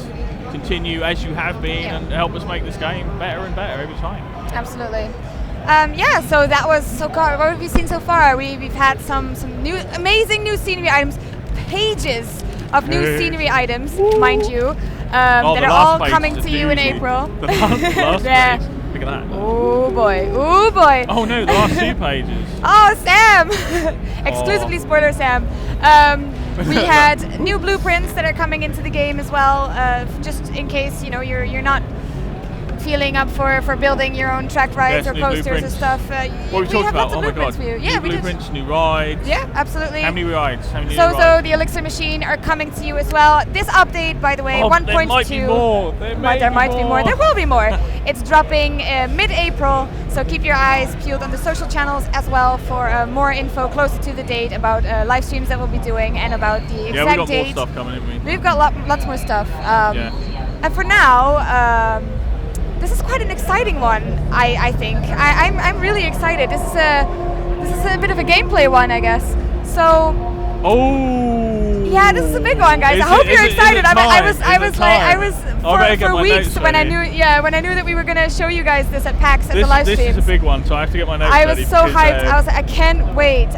continue as you have been and help us make this game better and better every time. Absolutely. So that was what have you seen so far? We've had some amazing new scenery items, pages of new scenery items, mind you, that are all coming to you in April. The last page. Look at that. Oh boy. Oh no, the last 2 pages. Oh, Sam! Exclusively spoiler Sam. We had new blueprints that are coming into the game as well, just in case you're not feeling up for building your own track rides or posters and stuff. What we talked about? Oh my god! For you. New blueprints, new rides. Yeah, absolutely. How many rides? So the Elixir machine are coming to you as well. This update, by the way, 1.2. There might be more. There might be more. There will be more. It's dropping mid-April, so keep your eyes peeled on the social channels as well for more info closer to the date about live streams that we'll be doing and about the exact date. Yeah, we've got more stuff coming, haven't we? We've got lots more stuff. And for now, this is quite an exciting one, I think. I'm really excited. This is a bit of a gameplay one, I guess. So. Oh. Yeah, this is a big one, guys. I hope you're excited. I was for weeks when I knew that we were gonna show you guys this at PAX at the live streams. This is a big one, so I have to get my notes ready. I was so hyped. I was like, I can't wait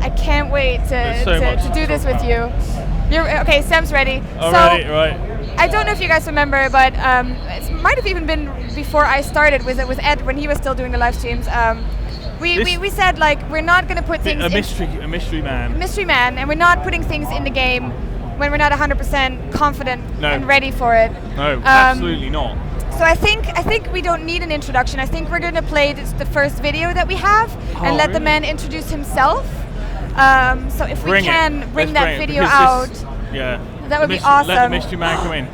to do this with you. Okay, Sam's ready. Alright, right. I don't know if you guys remember, but it might have even been before I started with Ed when he was still doing the live streams. We said we're not going to put things a mystery man, and we're not putting things in the game when we're not 100% confident and ready for it. No, absolutely not. So I think we don't need an introduction. I think we're going to play the first video that we have and let the man introduce himself. So if we can bring that video out. Yeah. That would be awesome. Let the mystery man come in.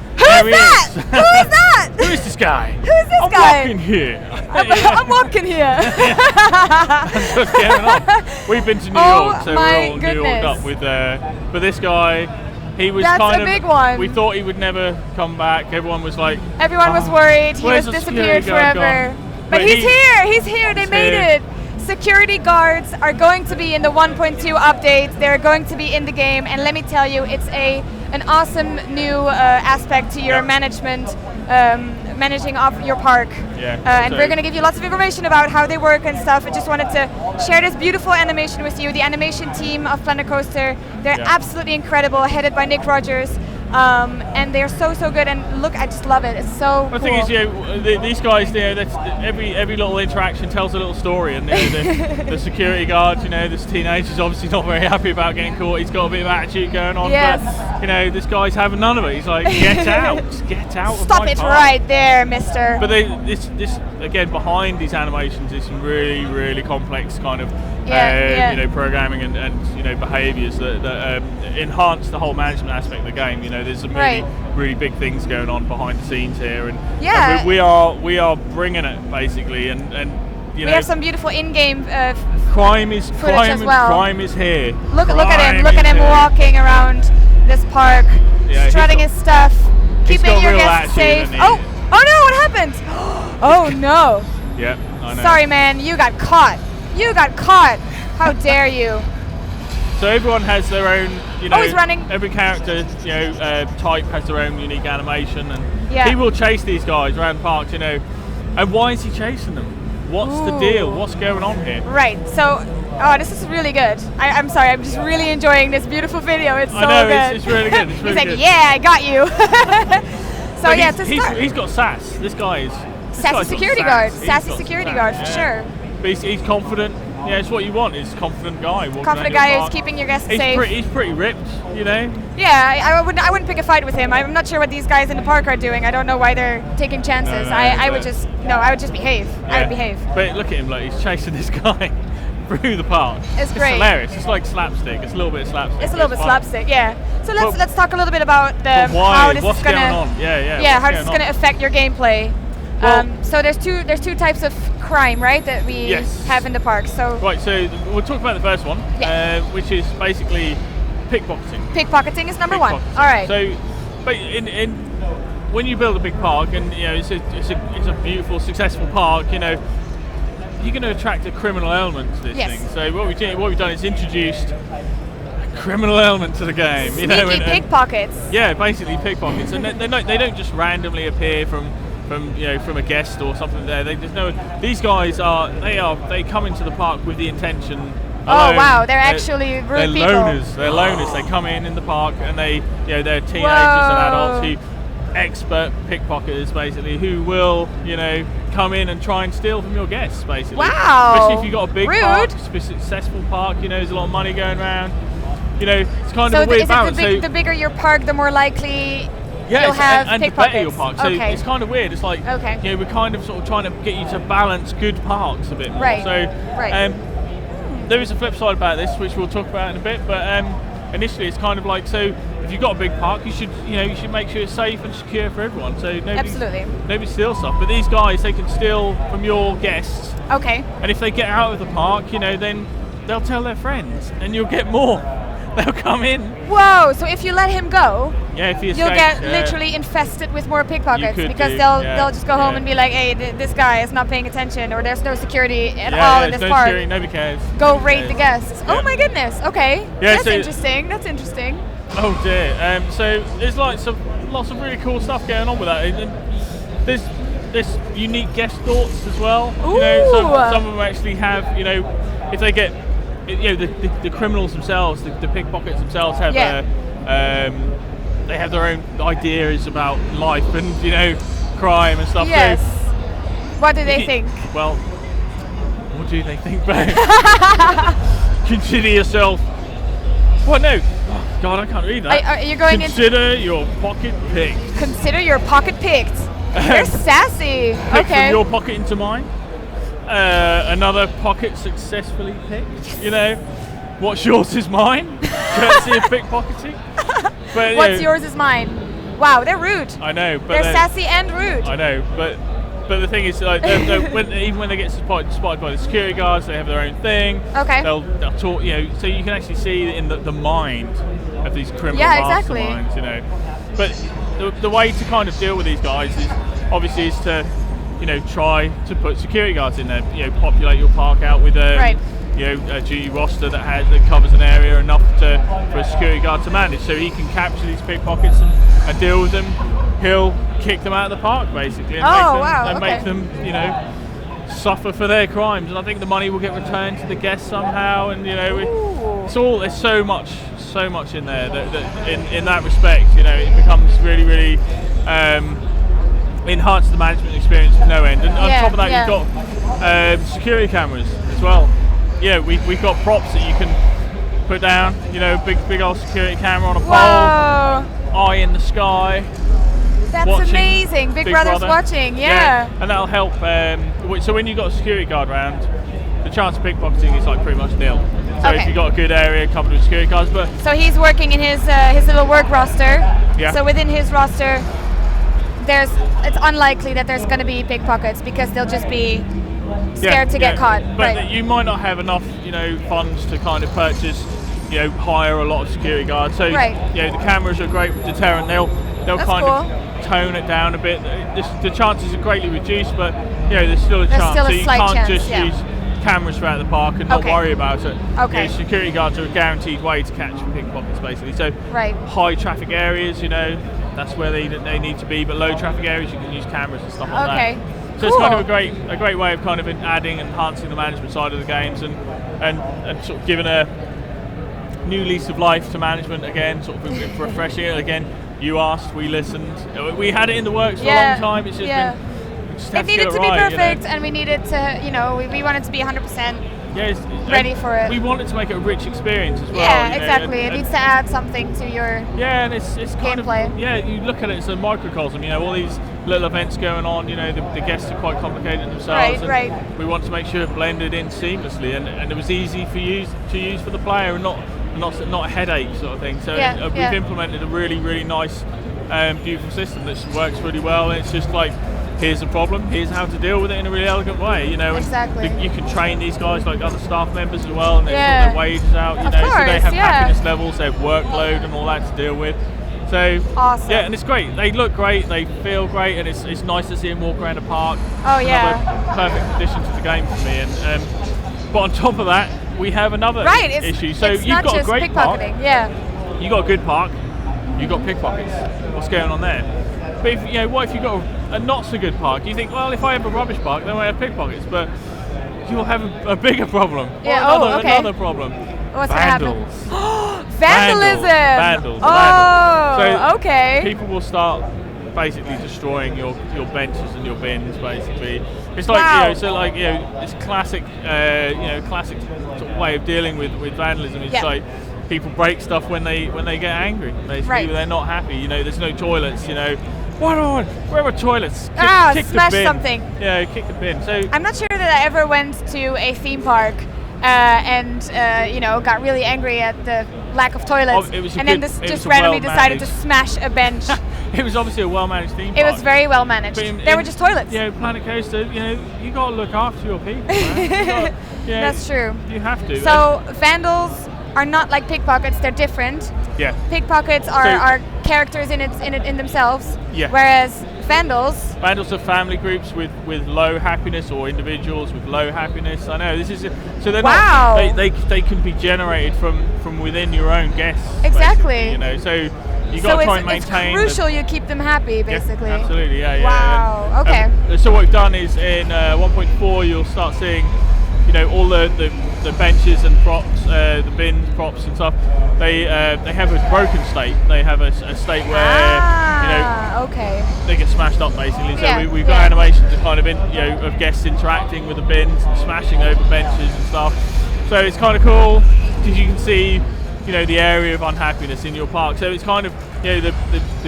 there he is. Who is that? Who is this guy? Who is this I'm guy? walking here. I'm walking here. That's what's going on. We've been to New Oh York, so my we're all New Yorked goodness. up with. But this guy, he was That's kind a of. big one. We thought he would never come back. Everyone was like. Everyone was worried. He where's was the disappeared security guard forever. gone? But he's here. He's here. They he's made here. it. Security guards are going to be in the 1.2 update. They're going to be in the game, and let me tell you, it's an awesome new aspect to your management, managing of your park. Yeah. And we're going to give you lots of information about how they work and stuff. I just wanted to share this beautiful animation with you. The animation team of Planet Coaster, they're absolutely incredible, headed by Nick Rogers. And they're so good, and look, I just love it. It's so cool. The thing is, these guys, that's every little interaction tells a little story, and the security guard, this teenager's obviously not very happy about getting caught. He's got a bit of attitude going on, but this guy's having none of it. He's like, get out, just get out. Stop of my it park. right there, mister. But this again, behind these animations is some really complex kind of programming and behaviours that enhance the whole management aspect of the game. There's some really big things going on behind the scenes here, and we are bringing it basically, and we have some beautiful in-game crime is footage as well. Crime is here. Look at him walking around this park, strutting his stuff, keeping your guests safe. Oh no, what happened? Oh no. Yeah, I know. Sorry, man, you got caught. How dare you? So everyone has their own, he's running. Every character, type has their own unique animation, and he will chase these guys around the park, And why is he chasing them? What's the deal? What's going on here? Right. So, this is really good. I'm sorry. I'm just really enjoying this beautiful video. It's so good. Good. It's really good. It's really He's like, good. yeah, I got you. So but to start. He's got sass. This guy is. Sassy security guard. Sassy security guard for sure. But he's confident. Yeah, it's what you want. Is a confident guy. Confident guy who's keeping your guests safe. He's pretty ripped, Yeah, I wouldn't pick a fight with him. I'm not sure what these guys in the park are doing. I don't know why they're taking chances. I would just behave. Yeah. I would behave. But look at him, like he's chasing this guy through the park. It's great. Hilarious. It's like slapstick. It's a little bit of slapstick. It's a little bit slapstick, yeah. So let's talk a little bit about how this is gonna how this is gonna affect your gameplay. Well, so there's two types of crime, right, that we have in the park. So we'll talk about the first one, which is basically pickpocketing. Pickpocketing is number one. All right. So, but when you build a big park, and it's a beautiful, successful park, you're going to attract a criminal element to this thing. So what we've done is introduced a criminal element to the game. Sneaky pickpockets. Yeah, basically pickpockets, and they don't just randomly appear from a guest or something there. These guys they come into the park with the intention. Oh wow, they're actually rude people. They're loners. They come in the park and they're teenagers and adults who expert pickpocketers basically who will come in and try and steal from your guests basically. Wow. Especially if you've got a big park, successful park, there's a lot of money going around. It's kind of a weird balance. The bigger your park, the more likely you'll have and pickpockets. better your park. So it's kind of weird. It's like we're kind of sort of trying to get you to balance good parks a bit more. Right. So there is a flip side about this, which we'll talk about in a bit. But initially, it's kind of like if you've got a big park, you should make sure it's safe and secure for everyone. So nobody steals stuff. But these guys, they can steal from your guests. Okay. And if they get out of the park, then they'll tell their friends, and you'll get more. They'll come in. Whoa! So if you let him go, if he escapes, you'll get literally infested with more pickpockets because they'll just go home and be like, hey, this guy is not paying attention, or there's no security at all in this park. Security, nobody cares. Go raid the guests. Oh my goodness. Okay. That's interesting. That's interesting. Oh dear. So there's lots of really cool stuff going on with that. And there's unique guest thoughts as well. Ooh. Some of them actually have. If they get. The criminals themselves, the pickpockets themselves have they have their own ideas about life and crime and stuff. Yes. So, what do they think? Well, what do they think, babe? Consider yourself. What? No. Oh, God, I can't read that. Are you going Consider your pocket picked. Consider your pocket picked. You're sassy. Pick from your pocket into mine. Another pocket successfully picked. What's yours is mine. Courtesy of pickpocketing. But, what's yours is mine. Wow, they're rude. I know, but they're sassy and rude. I know, but the thing is, like, even when they get spotted by the security guards, they have their own thing. Okay. They'll talk, so you can actually see in the mind of these criminal masterminds, But the way to kind of deal with these guys is obviously to, try to put security guards in there. Populate your park out with a duty roster that covers an area enough for a security guard to manage, so he can capture these pickpockets and deal with them. He'll kick them out of the park basically and make them suffer for their crimes, and I think the money will get returned to the guests somehow, and there's so much in there that in that respect it becomes really enhance the management experience to no end. And on top of that you've got security cameras as well. We've got props that you can put down, big old security camera on a pole, eye in the sky. That's watching, amazing. Big Brother's watching, and that'll help. So when you've got a security guard around, the chance of pickpocketing is like pretty much nil. So if you've got a good area covered with security guards, so he's working in his little work roster. Yeah. So within his roster, it's unlikely that there's going to be pickpockets because they'll just be scared to get caught. But you might not have enough, funds to kind of purchase, hire a lot of security guards. So the cameras are a great deterrent. They'll kind of tone it down a bit. The chances are greatly reduced, but there's still a chance. Still so you can't chance, just use cameras throughout the park and not worry about it. Okay. Security guards are a guaranteed way to catch pickpockets, basically. So high traffic areas, that's where they need to be, but low traffic areas you can use cameras and stuff like that. So it's kind of a great way of kind of adding and enhancing the management side of the games and sort of giving a new lease of life to management again, sort of refreshing it again. You asked, we listened. We had it in the works for a long time. It's just been. It needed to be perfect, and we needed to, we wanted to be 100% ready for it. We wanted to make it a rich experience as well. Yeah, exactly. It needs to add something to your and it's kind gameplay. You look at it as a microcosm. All these little events going on. The guests are quite complicated themselves. Right. We want to make sure it blended in seamlessly, and it was easy for you to use for the player, and not a headache sort of thing. So we've implemented a really nice, beautiful system that works really well. And it's just like, here's the problem, here's how to deal with it in a really elegant way, Exactly. And you can train these guys like other staff members as well, and they sort their wages out, of course, so they have happiness levels, they have workload and all that to deal with. So awesome. And it's great. They look great, they feel great, and it's nice to see them walk around the park. Another perfect addition to the game for me. And but on top of that, we have another issue. So it's you've got a great park. You got a good park. You've got pickpockets. What's going on there? But what if you've got a not so good park? You think, well, if I have a rubbish park, then I have pickpockets. But you'll have a bigger problem. Another problem. What's Vandals. Vandalism. Vandals. Oh, so people will start basically destroying your benches and your bins. Basically, it's like it's classic classic sort of way of dealing with vandalism. It's like people break stuff when they get angry. Basically, they're not happy. There's no toilets. Where are toilets? Kick smash the bin. Something. Yeah, kick the bin. So I'm not sure that I ever went to a theme park and got really angry at the lack of toilets, and then just randomly decided to smash a bench. It was obviously a well-managed theme park. It was very well managed. There were just toilets. Planet Coaster, you got to look after your people. Right? That's true. You have to. So vandals are not like pickpockets; they're different. Yeah. Pickpockets are characters in themselves. Yeah. Whereas vandals are family groups with low happiness, or individuals with low happiness. I know this is so they're not. They can be generated from within your own guests. Exactly. So you got to try and maintain. It's crucial you keep them happy, basically. Yeah, absolutely. Yeah. Wow. Okay. So what we've done is in 1.4 you'll start seeing, all the benches and props, the bin props and stuff. They have a broken state. They have a state where they get smashed up basically. So we've got animations of kind of of guests interacting with the bins and smashing over benches and stuff. So it's kind of cool because you can see the area of unhappiness in your park. So it's kind of the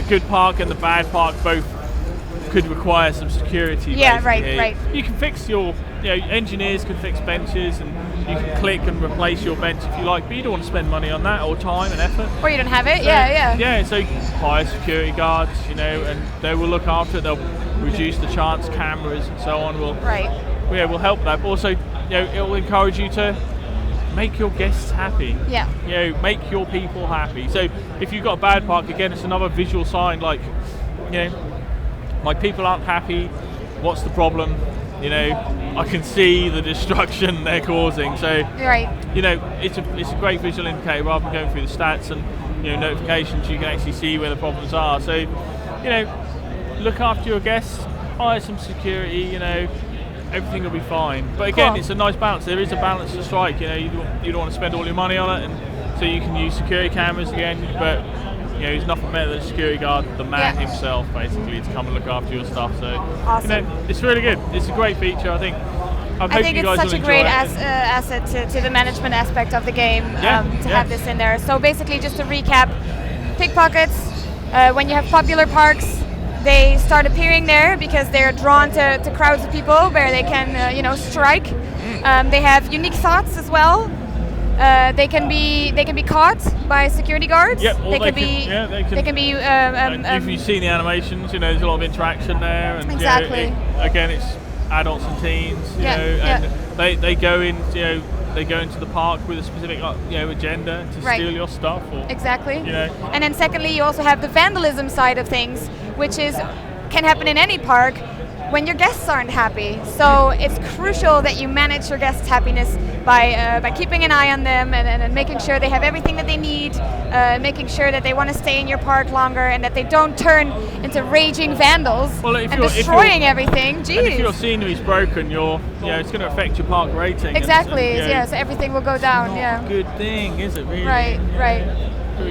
good park and the bad park both could require some security. Yeah, right. You can fix your engineers can fix benches and You can click and replace your vents if you like, but you don't want to spend money on that or time and effort. Or you don't have it. So, yeah. So you can hire security guards, and they will look after it. They'll reduce the chance, cameras and so on. Will help that. But also, it will encourage you to make your guests happy. Yeah. Make your people happy. So if you've got a bad park, again, it's another visual sign. Like, my people aren't happy. What's the problem? I can see the destruction they're causing. So, it's a great visual indicator rather than going through the stats and notifications. You can actually see where the problems are. So, look after your guests. Hire some security. Everything will be fine. But again, it's a nice balance. There is a balance to strike. You don't want to spend all your money on it, and so you can use security cameras again. But there's nothing better than a security guard, the man himself, basically, to come and look after your stuff. So awesome. It's really good. It's a great feature. I think it's such a great asset to the management aspect of the game to have this in there. So basically, just to recap, pickpockets. When you have popular parks, they start appearing there because they're drawn to crowds of people where they can, strike. They have unique thoughts as well. They can be caught by security guards. Yep, they can be. If you've seen the animations, there's a lot of interaction there, and exactly. Again, it's adults and teens. And they go in. They go into the park with a specific agenda to steal your stuff. Exactly. And then secondly, you also have the vandalism side of things, which can happen in any park when your guests aren't happy. So it's crucial that you manage your guests' happiness by keeping an eye on them and making sure they have everything that they need, making sure that they want to stay in your park longer and that they don't turn into raging vandals and destroying everything. Jeez. And if your scenery's broken, it's going to affect your park rating. Exactly. So everything will go down. Good thing, is it really? Right.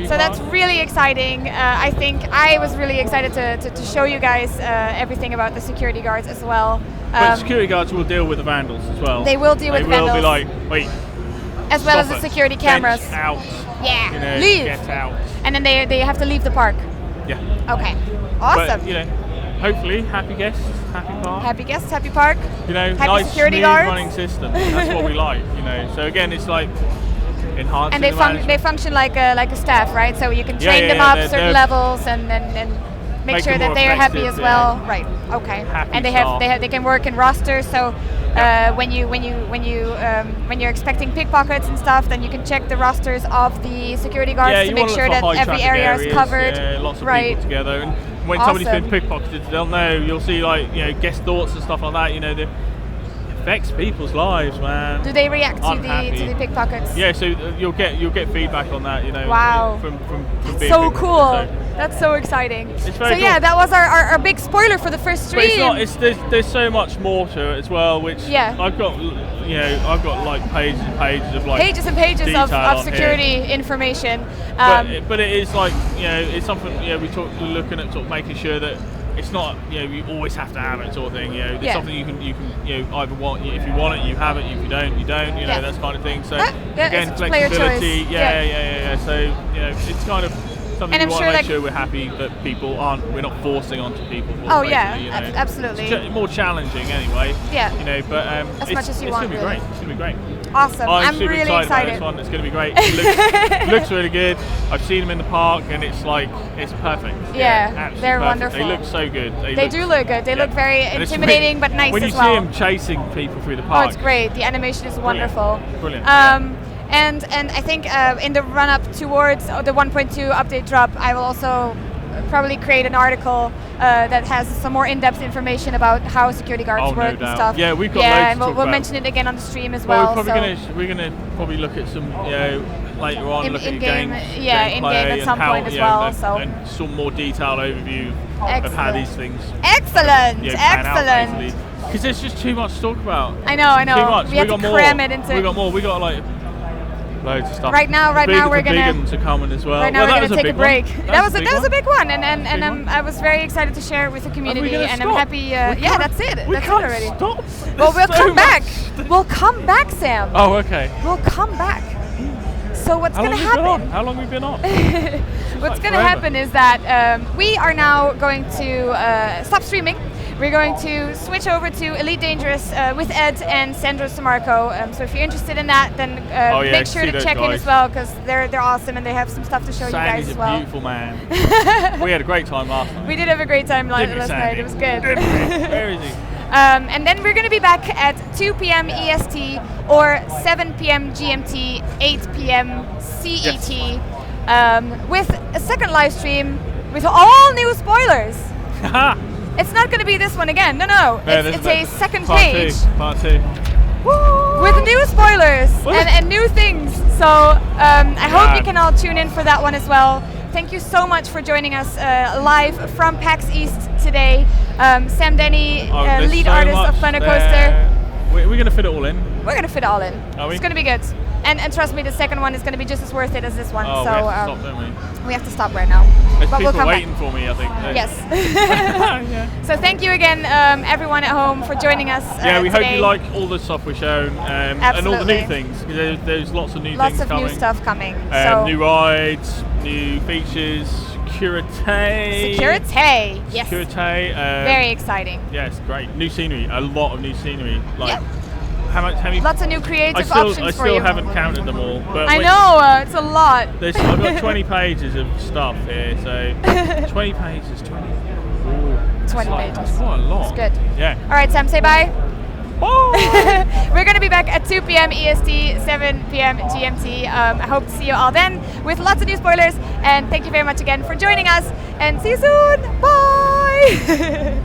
So that's really exciting. I think I was really excited to show you guys everything about the security guards as well. But security guards will deal with the vandals as well. They will deal with vandals. They will be like, wait. As well as the security cameras. Get out. Yeah. Leave. Get out. And then they have to leave the park. Yeah. Okay. Awesome. But, hopefully, happy guests, happy park. Happy guests, happy park. Happy nice security smooth guards. running system. That's what we like. So again, it's like. And they function like a staff, right? So you can train them up certain levels and make sure that they are happy as well. Right. Okay. And they can work in rosters. So when you're expecting pickpockets and stuff, then you can check the rosters of the security guards to make sure that every area is covered. Lots of people together. And when somebody's been pickpocketed, they'll know. You'll see guest thoughts and stuff like that. Affects people's lives, man. Do they react to the pickpockets? Yeah, so you'll get feedback on that, Wow. From That's being so cool. That's so exciting. It's very cool. That was our big spoiler for the first stream. But it's not. There's so much more to it as well, which I've got like pages and pages of like pages and pages of security information. But it is like it's something we're looking at sort of making sure that. It's not, you always have to have it sort of thing. It's something you can either want. If you want it, you have it. If you don't, you don't. That kind of thing. So again, flexibility. Yeah. So it's kind of something we want to make sure we're happy that people aren't. We're not forcing onto people. Absolutely. It's more challenging anyway. Yeah. But as much as you want. It's gonna be great. It's gonna be great. Awesome. I'm super really excited. About this one. It's going to be great. It looks really good. I've seen them in the park, and it's perfect. Yeah, they're perfect. wonderful. They look so good. They do look good. They look very intimidating, but nice as well. When you see them chasing people through the park, it's great. The animation is wonderful. Brilliant. And I think in the run-up towards the 1.2 update drop, I will also probably create an article that has some more in-depth information about how security guards work and stuff. Yeah, we've got loads to talk and we'll mention it again on the stream as well. We're gonna probably look at some later on, look at in-game gameplay at some point as well. And some more detailed overview of how these things excellent. Because there's just too much to talk about. I know. Too much. We have to cram it into. We got more. We got like loads of stuff. Right now we're gonna. Big ones are coming as well. Right now we're gonna take a break. That was a big one, and I was very excited to share it with the community, and I'm happy. That's it. That's it already. Stop. Well, we'll come back. We'll come back, Sam. Oh, okay. We'll come back. So what's gonna happen? How long have we been on? What's gonna happen is that we are now going to stop streaming. we're going to switch over to Elite Dangerous with Ed and Sandro Samarco. So if you're interested in that, then make sure to check in as well, because they're awesome and they have some stuff to show you guys as well. Sandy's a beautiful man. We had a great time last night. We did have a great time last night. It was good. Where is he? And then we're going to be back at 2 p.m. EST or 7 p.m. GMT, 8 p.m. CET, with a second live stream with all new spoilers. It's not going to be this one again. No. It's a second page. Part two. Woo! With new spoilers and new things. So I hope you can all tune in for that one as well. Thank you so much for joining us live from PAX East today. Sam Denny, lead artist of Planet Coaster. We're going to fit it all in. We're going to fit it all in. Are we? It's going to be good. And trust me, the second one is going to be just as worth it as this one. Oh, so we have to stop, don't we? We have to stop right now. There's but people we'll come waiting back. for me, I think. Yes. Yeah. So thank you again, everyone at home, for joining us we today. hope you like all the stuff we're shown and all the new things. There's lots of new things coming. Lots of new stuff coming. New rides, new features, security. Yes. Security. Very exciting. Yes, great. New scenery. A lot of new scenery. How many? Lots of new creative options for you. I still haven't counted them all. But I know, it's a lot. I've got 20 pages of stuff here, so 20 pages, 20. Ooh, 20 pages. That's quite a lot. That's good. Yeah. All right, Sam, say bye. Bye. We're going to be back at 2 p.m. EST, 7 p.m. GMT. I hope to see you all then with lots of new spoilers. And thank you very much again for joining us. And see you soon. Bye.